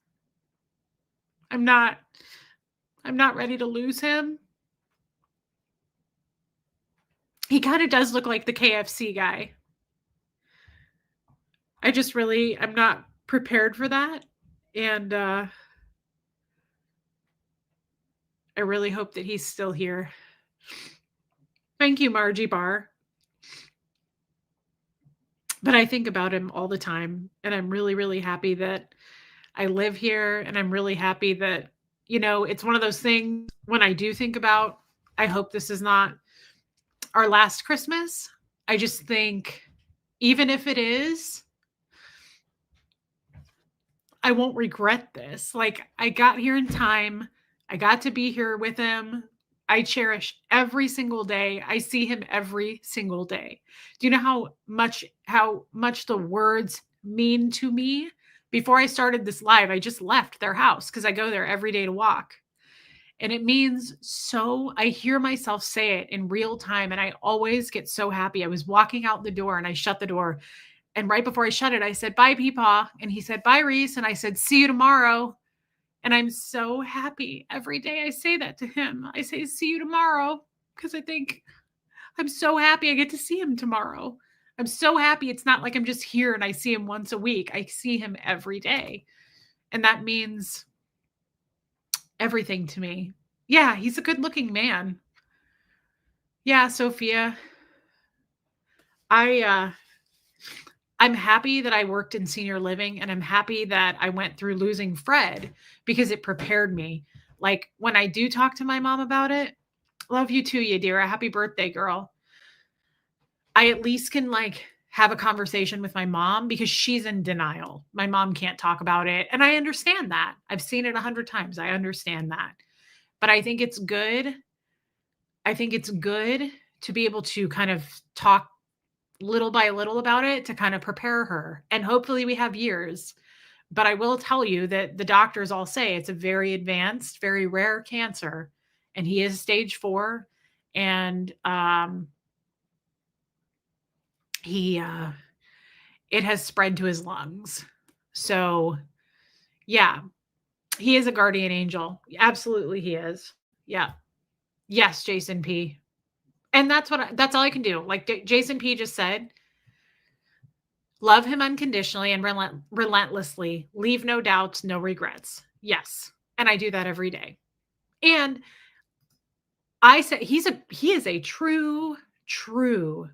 S1: I'm not ready to lose him. He kind of does look like the KFC guy. I'm not prepared for that. And I really hope that he's still here. Thank you, Margie Barr. But I think about him all the time. And I'm really, really happy that I live here. And I'm really happy that, it's one of those things when I do think about, I hope this is not our last Christmas. I just think, even if it is, I won't regret this. Like, I got here in time. I got to be here with him. I cherish every single day. I see him every single day. Do you know how much the words mean to me? Before I started this live, I just left their house because I go there every day to walk. And it means so, I hear myself say it in real time, and I always get so happy. I was walking out the door and I shut the door. And right before I shut it, I said, bye, Peepaw. And he said, bye, Reese. And I said, see you tomorrow. And I'm so happy every day I say that to him. I say, see you tomorrow, because I think I'm so happy I get to see him tomorrow. I'm so happy it's not like I'm just here and I see him once a week. I see him every day. And that means everything to me. Yeah, he's a good looking man. Yeah, Sophia. I'm happy that I worked in senior living, and I'm happy that I went through losing Fred because it prepared me. Like, when I do talk to my mom about it, love you too, Yadira. Happy birthday, girl. I at least can have a conversation with my mom because she's in denial. My mom can't talk about it. And I understand that. I've seen it 100 times. I understand that. But I think it's good. I think it's good to be able to kind of talk little by little about it to kind of prepare her. And hopefully we have years. But I will tell you that the doctors all say it's a very advanced, very rare cancer. And he is stage 4. And it has spread to his lungs. So yeah, he is a guardian angel. Absolutely he is. Yeah. Yes, Jason P. And that's all I can do. Like Jason P just said, love him unconditionally and relentlessly. Leave no doubts, no regrets. Yes. And I do that every day. And I say he is a true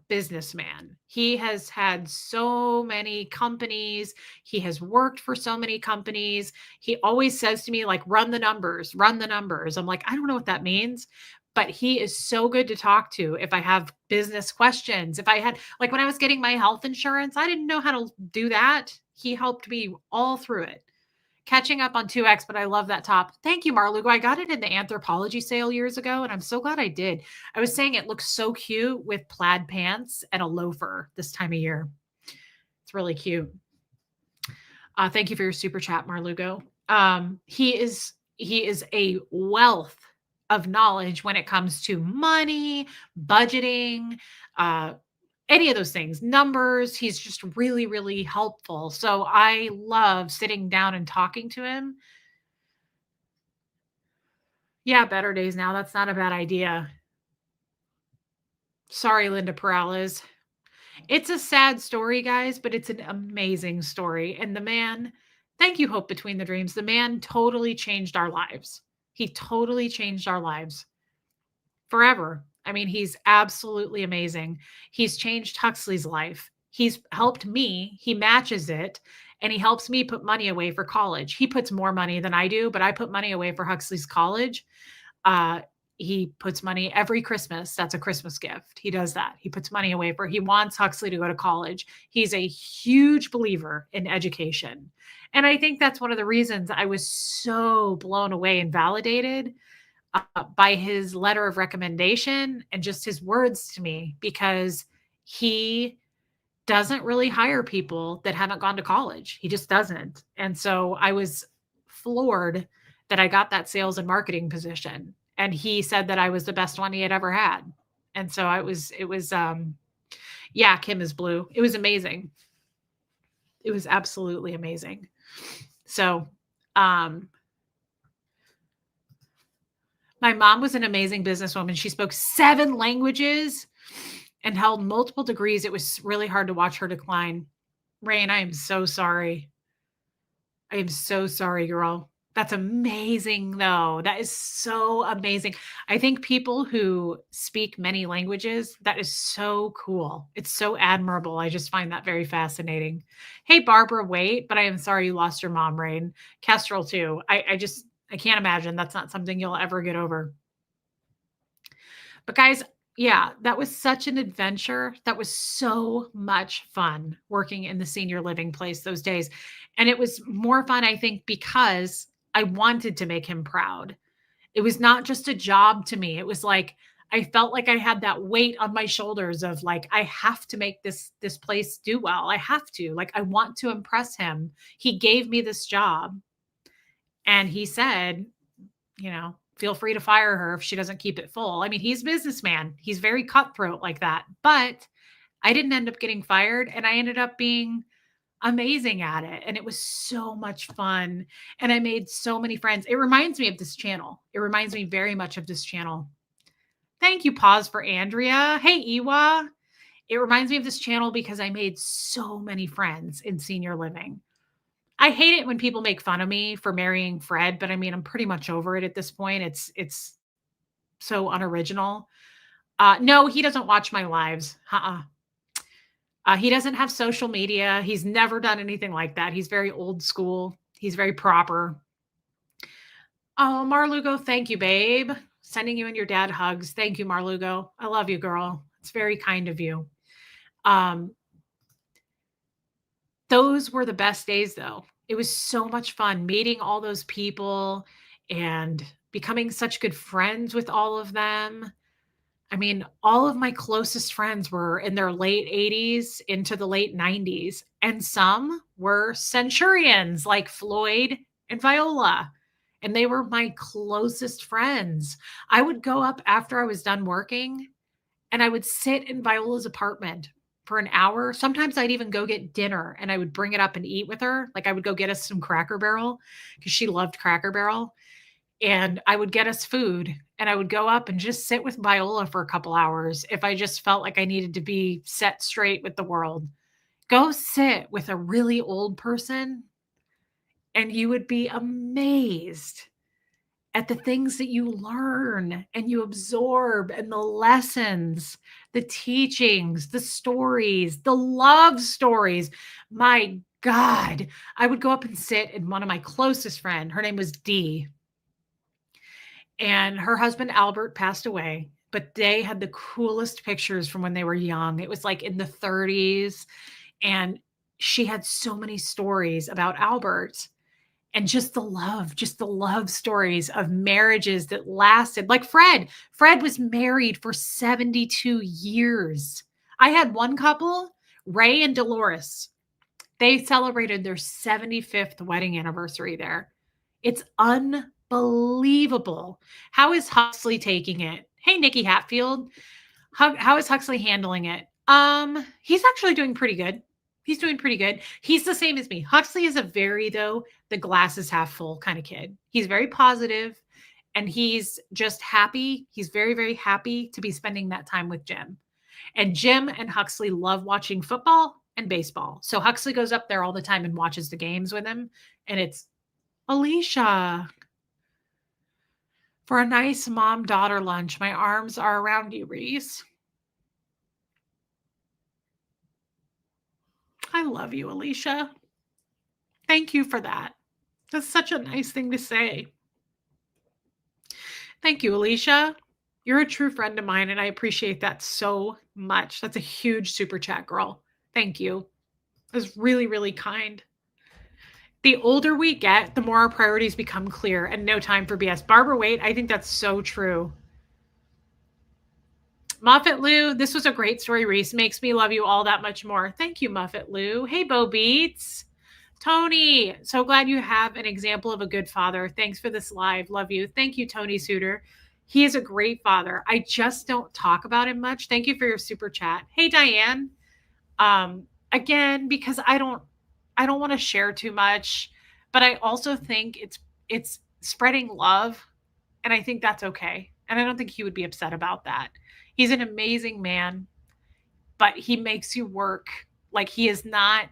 S1: businessman. He has had so many companies. He has worked for so many companies. He always says to me like run the numbers, run the numbers. I'm like, I don't know what that means, but he is so good to talk to if I have business questions. If I had like when I was getting my health insurance, I didn't know how to do that. He helped me all through it. Catching up on 2X, but I love that top. Thank you, Marlugo. I got it in the Anthropologie sale years ago, and I'm so glad I did. I was saying it looks so cute with plaid pants and a loafer this time of year. It's really cute. Thank you for your super chat, Marlugo. He is a wealth of knowledge when it comes to money, budgeting, uh, any of those things, numbers. He's just really, really helpful. So I love sitting down and talking to him. Yeah, better days now. That's not a bad idea. Sorry, Linda Perales. It's a sad story, guys, but it's an amazing story. And the man, thank you, Hope Between the Dreams. The man totally changed our lives. He totally changed our lives forever. I mean, he's absolutely amazing. He's changed Huxley's life. He's helped me. He matches it and he helps me put money away for college. He puts more money than I do, but I put money away for Huxley's college. Uh, he puts money every Christmas. That's a Christmas gift. He does that. He puts money away he wants Huxley to go to college. He's a huge believer in education. And I think that's one of the reasons I was so blown away and validated by his letter of recommendation and just his words to me, because he doesn't really hire people that haven't gone to college. He just doesn't. And so I was floored that I got that sales and marketing position. And he said that I was the best one he had ever had. And so yeah, Kim is blue. It was amazing. It was absolutely amazing. So, my mom was an amazing businesswoman. She spoke 7 languages and held multiple degrees. It was really hard to watch her decline. Rain, I am so sorry. I am so sorry, girl. That's amazing, though. That is so amazing. I think people who speak many languages, that is so cool. It's so admirable. I just find that very fascinating. Hey, Barbara, wait, but I am sorry you lost your mom, Rain. Kestrel, too. I can't imagine. That's not something you'll ever get over. But guys, yeah, that was such an adventure. That was so much fun working in the senior living place those days. And it was more fun, I think, because I wanted to make him proud. It was not just a job to me. It was like I felt like I had that weight on my shoulders of like I have to make this place do well. I have to. Like I want to impress him. He gave me this job and he said, feel free to fire her if she doesn't keep it full. I mean, he's a businessman. He's very cutthroat like that. But I didn't end up getting fired and I ended up being amazing at it. And it was so much fun. And I made so many friends. It reminds me of this channel. It reminds me very much of this channel. Thank you, Pause for Andrea. Hey, Iwa. It reminds me of this channel because I made so many friends in senior living. I hate it when people make fun of me for marrying Fred, but I mean, I'm pretty much over it at this point. It's so unoriginal. No, he doesn't watch my lives. He doesn't have social media. He's never done anything like that. He's very old school. He's very proper. Oh, Marlugo, thank you, babe. Sending you and your dad hugs. Thank you, Marlugo. I love you, girl. It's very kind of you. Those were the best days, though. It was so much fun meeting all those people and becoming such good friends with all of them. I mean, all of my closest friends were in their late 80s into the late 90s, and some were centurions like Floyd and Viola, and they were my closest friends. I would go up after I was done working, and I would sit in Viola's apartment for an hour. Sometimes I'd even go get dinner, and I would bring it up and eat with her. Like I would go get us some Cracker Barrel because she loved Cracker Barrel. and I would get us food, and I would go up and just sit with Viola for a couple hours if I just felt like I needed to be set straight with the world. Go sit with a really old person, and you would be amazed at the things that you learn and you absorb and the lessons, the teachings, the stories, the love stories. My God, I would go up and sit and one of my closest friend, her name was Dee, and her husband Albert passed away, but they had the coolest pictures from when they were young. It was like in the 30s, and she had so many stories about Albert and just the love stories of marriages that lasted. Like Fred. Fred was married for 72 years. I had one couple, Ray and Dolores. They celebrated their 75th wedding anniversary there. It's unbelievable. How is Huxley taking it? Hey, Nikki Hatfield. How is Huxley handling it? He's actually doing pretty good. He's doing pretty good. He's the same as me. Huxley is a very, though, the glass is half full kind of kid. He's very positive and he's just happy. He's very, very happy to be spending that time with Jim. And Jim and Huxley love watching football and baseball. So Huxley goes up there all the time and watches the games with him. And it's Alicia. For a nice mom-daughter lunch, my arms are around you, Reese. I love you, Alicia. Thank you for that. That's such a nice thing to say. Thank you, Alicia. You're a true friend of mine, and I appreciate that so much. That's a huge super chat, girl. Thank you. It was really, really kind. The older we get, the more our priorities become clear and no time for BS. Barbara Waite, I think that's so true. Muffet Lou, this was a great story, Reese. Makes me love you all that much more. Thank you, Muffet Lou. Hey, Bo Beats. Tony, so glad you have an example of a good father. Thanks for this live. Love you. Thank you, Tony Suter. He is a great father. I just don't talk about him much. Thank you for your super chat. Hey, Diane. Again, because I don't want to share too much, but I also think it's spreading love, and I think that's okay. And I don't think he would be upset about that. He's an amazing man, but he makes you work. Like he is not.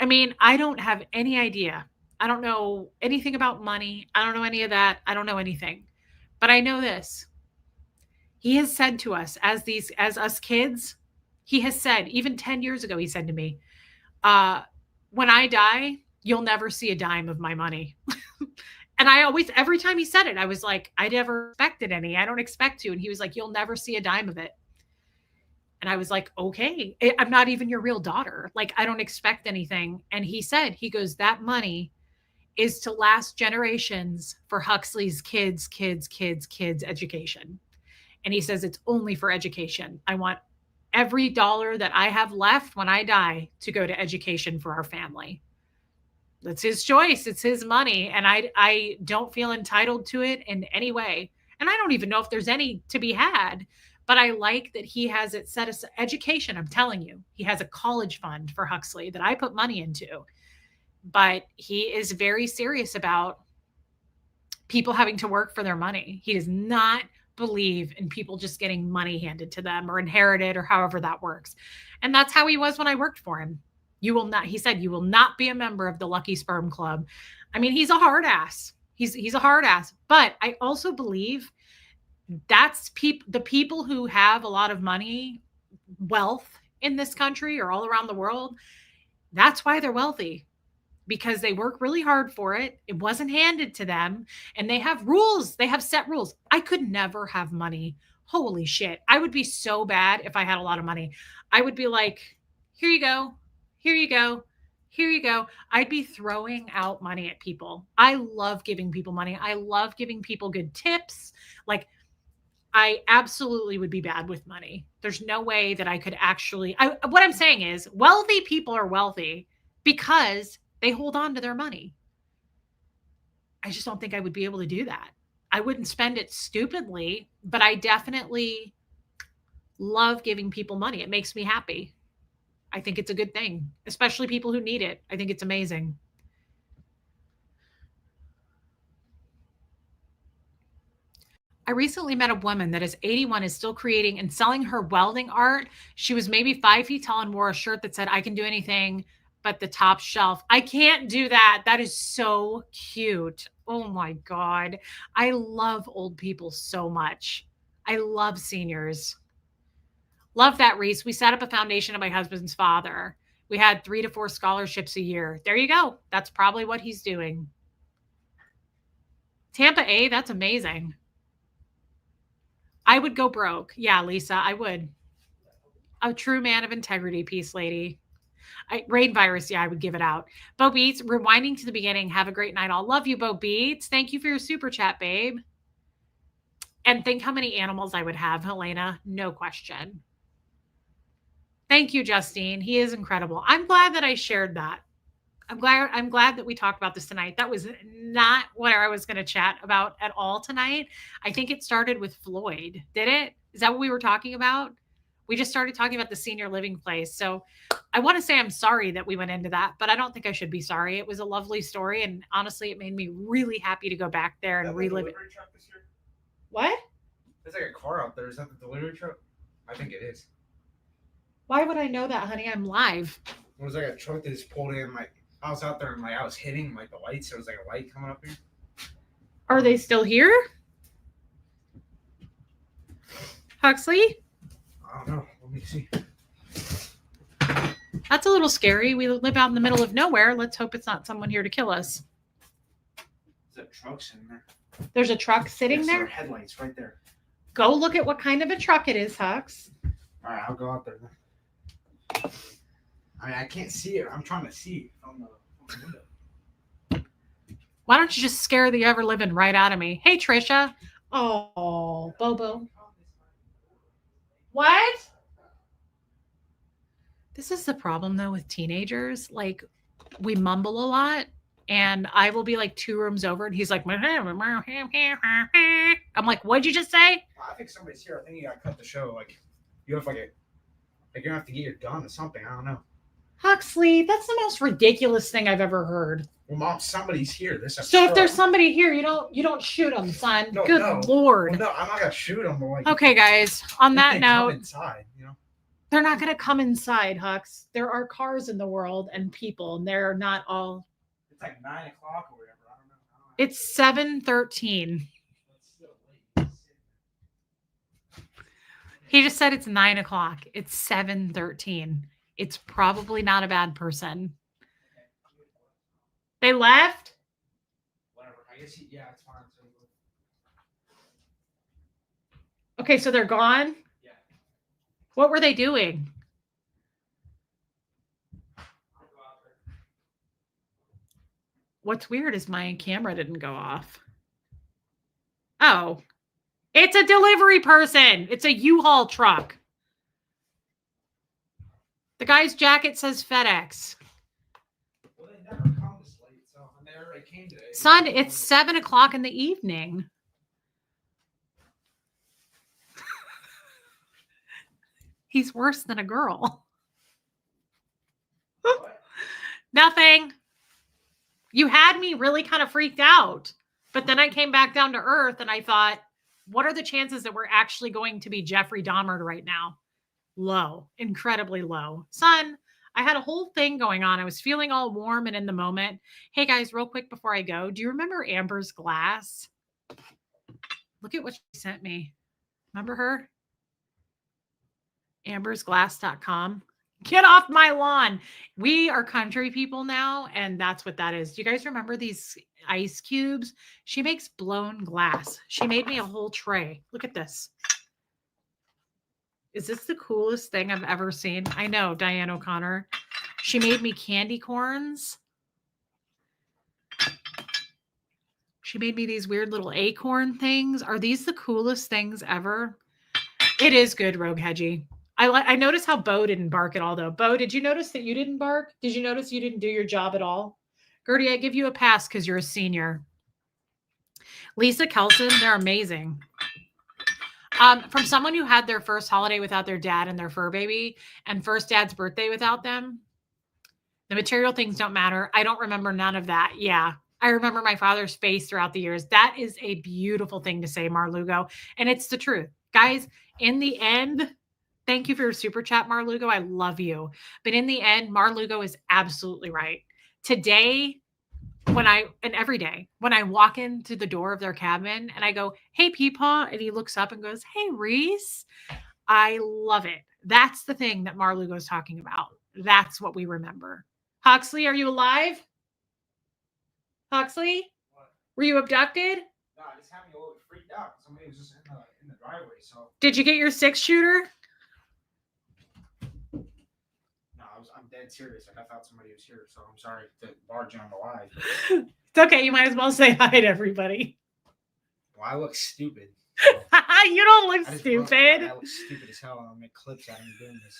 S1: I mean, I don't have any idea. I don't know anything about money. I don't know any of that. I don't know anything. But I know this. He has said to us as us kids, he has said, even 10 years ago, he said to me, when I die, you'll never see a dime of my money. And I always, every time he said it, I was like, I never expected any. I don't expect to. And he was like, you'll never see a dime of it. And I was like, okay, I'm not even your real daughter. Like, I don't expect anything. And he said, he goes, that money is to last generations for Huxley's kids' education. And he says, it's only for education. I want every dollar that I have left when I die to go to education for our family. That's his choice. It's his money. And I don't feel entitled to it in any way. And I don't even know if there's any to be had. But I like that he has it set as education. I'm telling you, he has a college fund for Huxley that I put money into. But he is very serious about people having to work for their money. He does not believe in people just getting money handed to them or inherited or however that works. And that's how he was when I worked for him. You will not, he said, you will not be a member of the Lucky Sperm Club. I mean, he's a hard ass. He's a hard ass. But I also believe that's the people who have a lot of money, wealth in this country or all around the world. That's why they're wealthy, because they work really hard for it. It wasn't handed to them, and they have rules. They have set rules. I could never have money. Holy shit. I would be so bad if I had a lot of money. I would be like, here you go. Here you go. Here you go. I'd be throwing out money at people. I love giving people money. I love giving people good tips. Like, I absolutely would be bad with money. There's no way that I could actually, what I'm saying is wealthy people are wealthy because they hold on to their money. I just don't think I would be able to do that. I wouldn't spend it stupidly, but I definitely love giving people money. It makes me happy. I think it's a good thing, especially people who need it. I think it's amazing. I recently met a woman that is 81, is still creating and selling her welding art. She was maybe 5 feet tall and wore a shirt that said, I can do anything but the top shelf. I can't do that. That is so cute. Oh my God. I love old people so much. I love seniors. Love that, Reese. We set up a foundation of my husband's father. We had 3 to 4 scholarships a year. There you go. That's probably what he's doing. Tampa A, that's amazing. I would go broke. Yeah, Lisa, I would. A true man of integrity, peace lady. Rain virus, yeah, I would give it out. Bo Beats, rewinding to the beginning. Have a great night. I'll love you, Bo Beats. Thank you for your super chat, babe. And think how many animals I would have, Helena. No question. Thank you, Justine. He is incredible. I'm glad that I shared that. I'm glad that we talked about this tonight. That was not what I was going to chat about at all tonight. I think it started with Floyd. Did it? Is that what we were talking about? We just started talking about the senior living place. So I want to say I'm sorry that we went into that, but I don't think I should be sorry. It was a lovely story. And honestly, it made me really happy to go back there and relive it. What?
S2: There's like a car out there. Is that the delivery truck? I think it is.
S1: Why would I know that, honey? I'm live.
S2: It was like a truck that just pulled in. Like I was out there and like I was hitting like the lights. There was like a light coming up here.
S1: Are they still here? Huxley?
S2: I don't know. Let me see.
S1: That's a little scary. We live out in the middle of nowhere. Let's hope it's not someone here to kill us.
S2: There's a truck sitting there.
S1: There's a truck sitting there?
S2: Headlights right there.
S1: Go look at what kind of a truck it is, Hux.
S2: All right, I'll go out there then. I mean, I can't see it. I'm trying to see it from the window.
S1: Why don't you just scare the ever-living right out of me? Hey, Trisha. Oh, Bobo. What? This is the problem, though, with teenagers. Like, we mumble a lot, and I will be like 2 rooms over, and he's like, I'm like, what'd you just say?
S2: I think somebody's here. I think you gotta cut the show. Like, you have like you're gonna have to get your gun or something. I don't know.
S1: Huxley, that's the most ridiculous thing I've ever heard.
S2: Well, Mom, somebody's here.
S1: So if there's somebody here, you don't shoot them, son.
S2: No,
S1: Good Lord.
S2: Well, no, I'm not gonna shoot them. But like,
S1: okay, guys. On that note,
S2: come inside, you know.
S1: They're not gonna come inside, Hux. There are cars in the world and people, and they're not all.
S2: It's like 9 o'clock or whatever. I don't know.
S1: It's 7:13. He just said it's 9 o'clock. It's 7:13. It's probably not a bad person. They left?
S2: Whatever. I guess yeah, it's fine.
S1: Okay, so they're gone?
S2: Yeah.
S1: What were they doing? What's weird is my camera didn't go off. Oh. It's a delivery person. It's a U-Haul truck. The guy's jacket says FedEx.
S2: Well, they never come this late, so they already came today.
S1: Son, it's 7 o'clock in the evening. He's worse than a girl. Nothing. You had me really kind of freaked out. But then I came back down to earth and I thought, what are the chances that we're actually going to be Jeffrey Dahmer right now? Low, incredibly low. Son, I had a whole thing going on. I was feeling all warm and in the moment. Hey guys, real quick before I go, do you remember Amber's glass? Look at what she sent me. Remember her? ambersglass.com. Get off my lawn. We are country people now, and that's what that is. Do you guys remember these ice cubes? She makes blown glass. She made me a whole tray. Look at this. Is this the coolest thing I've ever seen? I know, Diane O'Connor. She made me candy corns. She made me these weird little acorn things. Are these the coolest things ever? It is good, Rogue Hedgie. I noticed how Bo didn't bark at all, though. Bo, did you notice that you didn't bark? Did you notice you didn't do your job at all? Gertie, I give you a pass because you're a senior. Lisa Kelson, they're amazing. From someone who had their first holiday without their dad and their fur baby and first dad's birthday without them, the material things don't matter. I don't remember none of that. Yeah. I remember my father's face throughout the years. That is a beautiful thing to say, Marlugo. And it's the truth. Guys, in the end, thank you for your super chat, Marlugo. I love you. But in the end, Marlugo is absolutely right. Today, and every day, when I walk into the door of their cabin and I go, hey, Peepaw, and he looks up and goes, hey, Reese, I love it. That's the thing that Marlugo is talking about. That's what we remember. Huxley, are you alive? Huxley?
S2: What?
S1: Were you abducted?
S2: No, I just had me a little freaked out. Somebody was just in the driveway. So.
S1: Did you get your 6-shooter?
S2: No, I'm dead serious. I thought somebody was here, so I'm sorry to barge on the line.
S1: It's okay. You might as well say hi to everybody.
S2: Well, I look stupid.
S1: So. You don't look stupid.
S2: I look stupid as hell, and I'll make clips out of me doing this.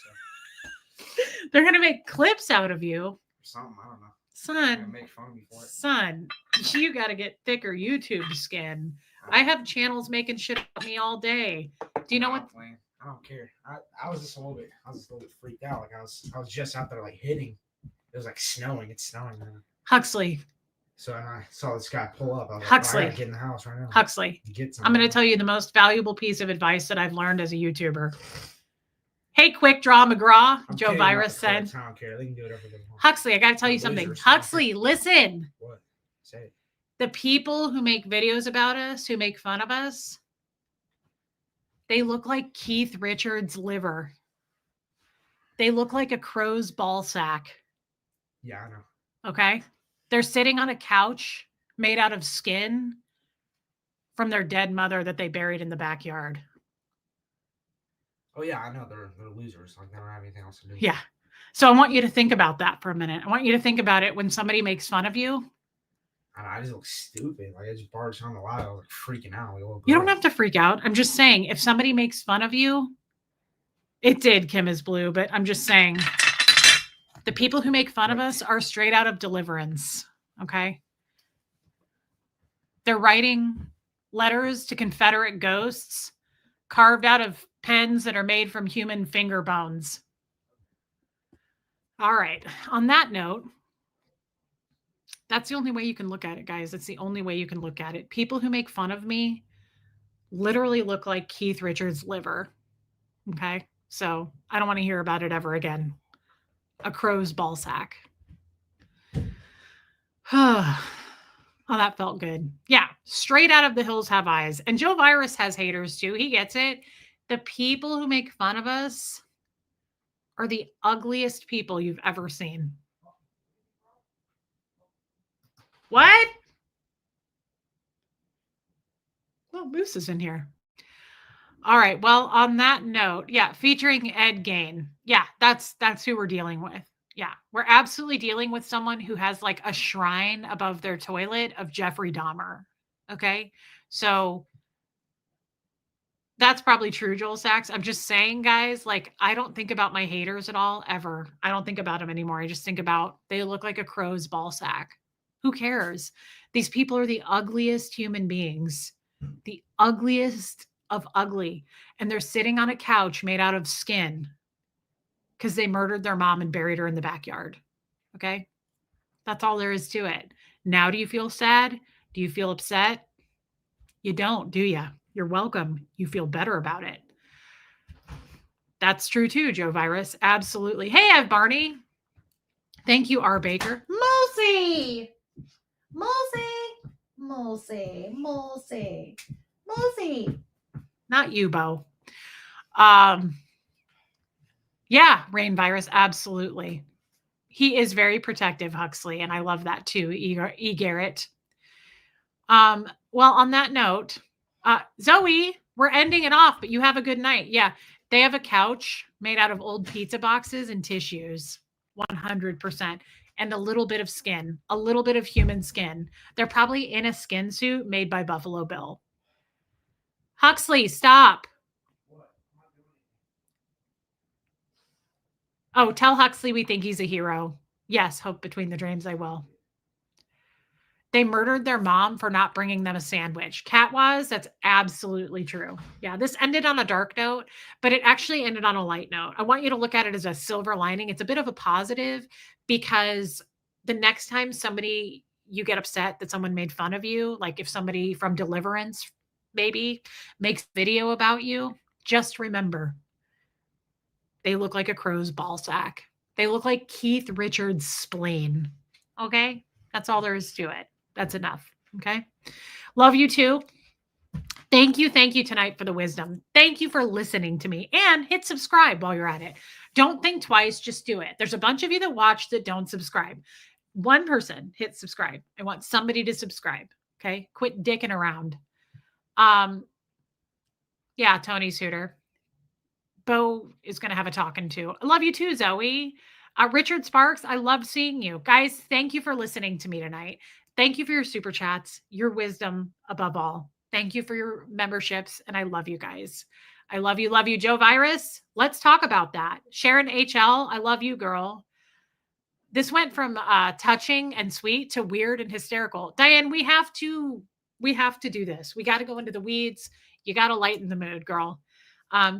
S2: So.
S1: They're gonna make clips out of you.
S2: Or something, I don't know.
S1: Son,
S2: make fun of me for it.
S1: Son, you got to get thicker YouTube skin. I have channels making shit about me all day. Do you know what?
S2: I don't care. I was just a little bit freaked out. Like I was just out there like hitting. It was like snowing. It's snowing now.
S1: Huxley.
S2: So I saw this guy pull up. I was
S1: Huxley.
S2: Like, I gotta get in the house right now.
S1: Huxley. I'm going to tell you the most valuable piece of advice that I've learned as a YouTuber. Hey, Quick Draw McGraw, Joe Virus said.
S2: I don't care. They can do whatever they want.
S1: Huxley, I got to tell you something. Huxley, listen.
S2: What? Say it.
S1: The people who make videos about us, who make fun of us, they look like Keith Richards' liver. They look like a crow's ball sack.
S2: Yeah, I know.
S1: Okay? They're sitting on a couch made out of skin from their dead mother that they buried in the backyard.
S2: Oh, yeah, I know. They're losers. Like, they don't have anything else to do.
S1: Yeah. So I want you to think about that for a minute. I want you to think about it when somebody makes fun of you.
S2: I just look stupid. Like, I just barged on the line. I was like freaking out. Like,
S1: you don't have to freak out. I'm just saying, if somebody makes fun of you, it did, Kim is blue, but I'm just saying, the people who make fun of us are straight out of Deliverance. Okay? They're writing letters to Confederate ghosts carved out of pens that are made from human finger bones. All right. On that note, that's the only way you can look at it, guys. That's the only way you can look at it. People who make fun of me literally look like Keith Richards' liver. Okay? So I don't want to hear about it ever again. A crow's ball sack. Oh, that felt good. Yeah. Straight out of the hills have eyes. And Joe Virus has haters too. He gets it. The people who make fun of us are the ugliest people you've ever seen. What? Well, Moose is in here. All right. Well, on that note, yeah, featuring Ed Gain. Yeah, that's who we're dealing with. Yeah, we're absolutely dealing with someone who has like a shrine above their toilet of Jeffrey Dahmer. Okay. So that's probably true, Joel Sachs. I'm just saying, guys, like, I don't think about my haters at all, ever. I don't think about them anymore. I just think about they look like a crow's ball sack. Who cares? These people are the ugliest human beings, the ugliest of ugly. And they're sitting on a couch made out of skin because they murdered their mom and buried her in the backyard. Okay? That's all there is to it. Now, do you feel sad? Do you feel upset? You don't, do you? You're welcome. You feel better about it. That's true too, Joe Virus. Absolutely. Hey, Ev Barney. Thank you, R. Baker. Mulsey. Not you, Bo. Yeah, Rain Virus. Absolutely. He is very protective, Huxley, and I love that too, E. Garrett. Well, on that note, Zoe, we're ending it off, but you have a good night. Yeah, they have a couch made out of old pizza boxes and tissues, 100%, and a little bit of skin, a little bit of human skin. They're probably in a skin suit made by Buffalo Bill. Huxley, stop. Oh, tell Huxley we think he's a hero. Yes, hope between the dreams I will. They murdered their mom for not bringing them a sandwich. Cat was, that's absolutely true. Yeah, this ended on a dark note, but it actually ended on a light note. I want you to look at it as a silver lining. It's a bit of a positive because the next time somebody you get upset that someone made fun of you, like if somebody from Deliverance maybe makes video about you, just remember they look like a crow's ball sack. They look like Keith Richards' spleen. Okay? That's all there is to it. That's enough. Okay? Love you too. Thank you tonight for the wisdom. Thank you for listening to me, and hit subscribe while you're at it. Don't think twice, just do it. There's a bunch of you that watch that don't subscribe. One person hit subscribe. I want somebody to subscribe. Okay? Quit dicking around. Yeah, Tony Suter. Bo is going to have a talking to. I love you too, Zoe. Richard Sparks, I love seeing you. Guys, thank you for listening to me tonight. Thank you for your super chats, your wisdom above all. Thank you for your memberships, and I love you guys. I love you, Joe Virus. Let's talk about that. Sharon HL, I love you, girl. This went from touching and sweet to weird and hysterical. Diane, we have to do this. We got to go into the weeds. You got to lighten the mood, girl.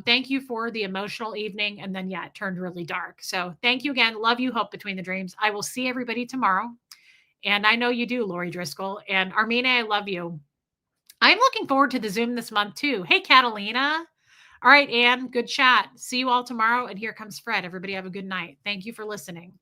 S1: Thank you for the emotional evening. And then, yeah, it turned really dark. So thank you again. Love you. Hope between the dreams. I will see everybody tomorrow. And I know you do, Lori Driscoll. And Armina, I love you. I'm looking forward to the Zoom this month too. Hey, Catalina. All right, Anne, good chat. See you all tomorrow. And here comes Fred. Everybody have a good night. Thank you for listening.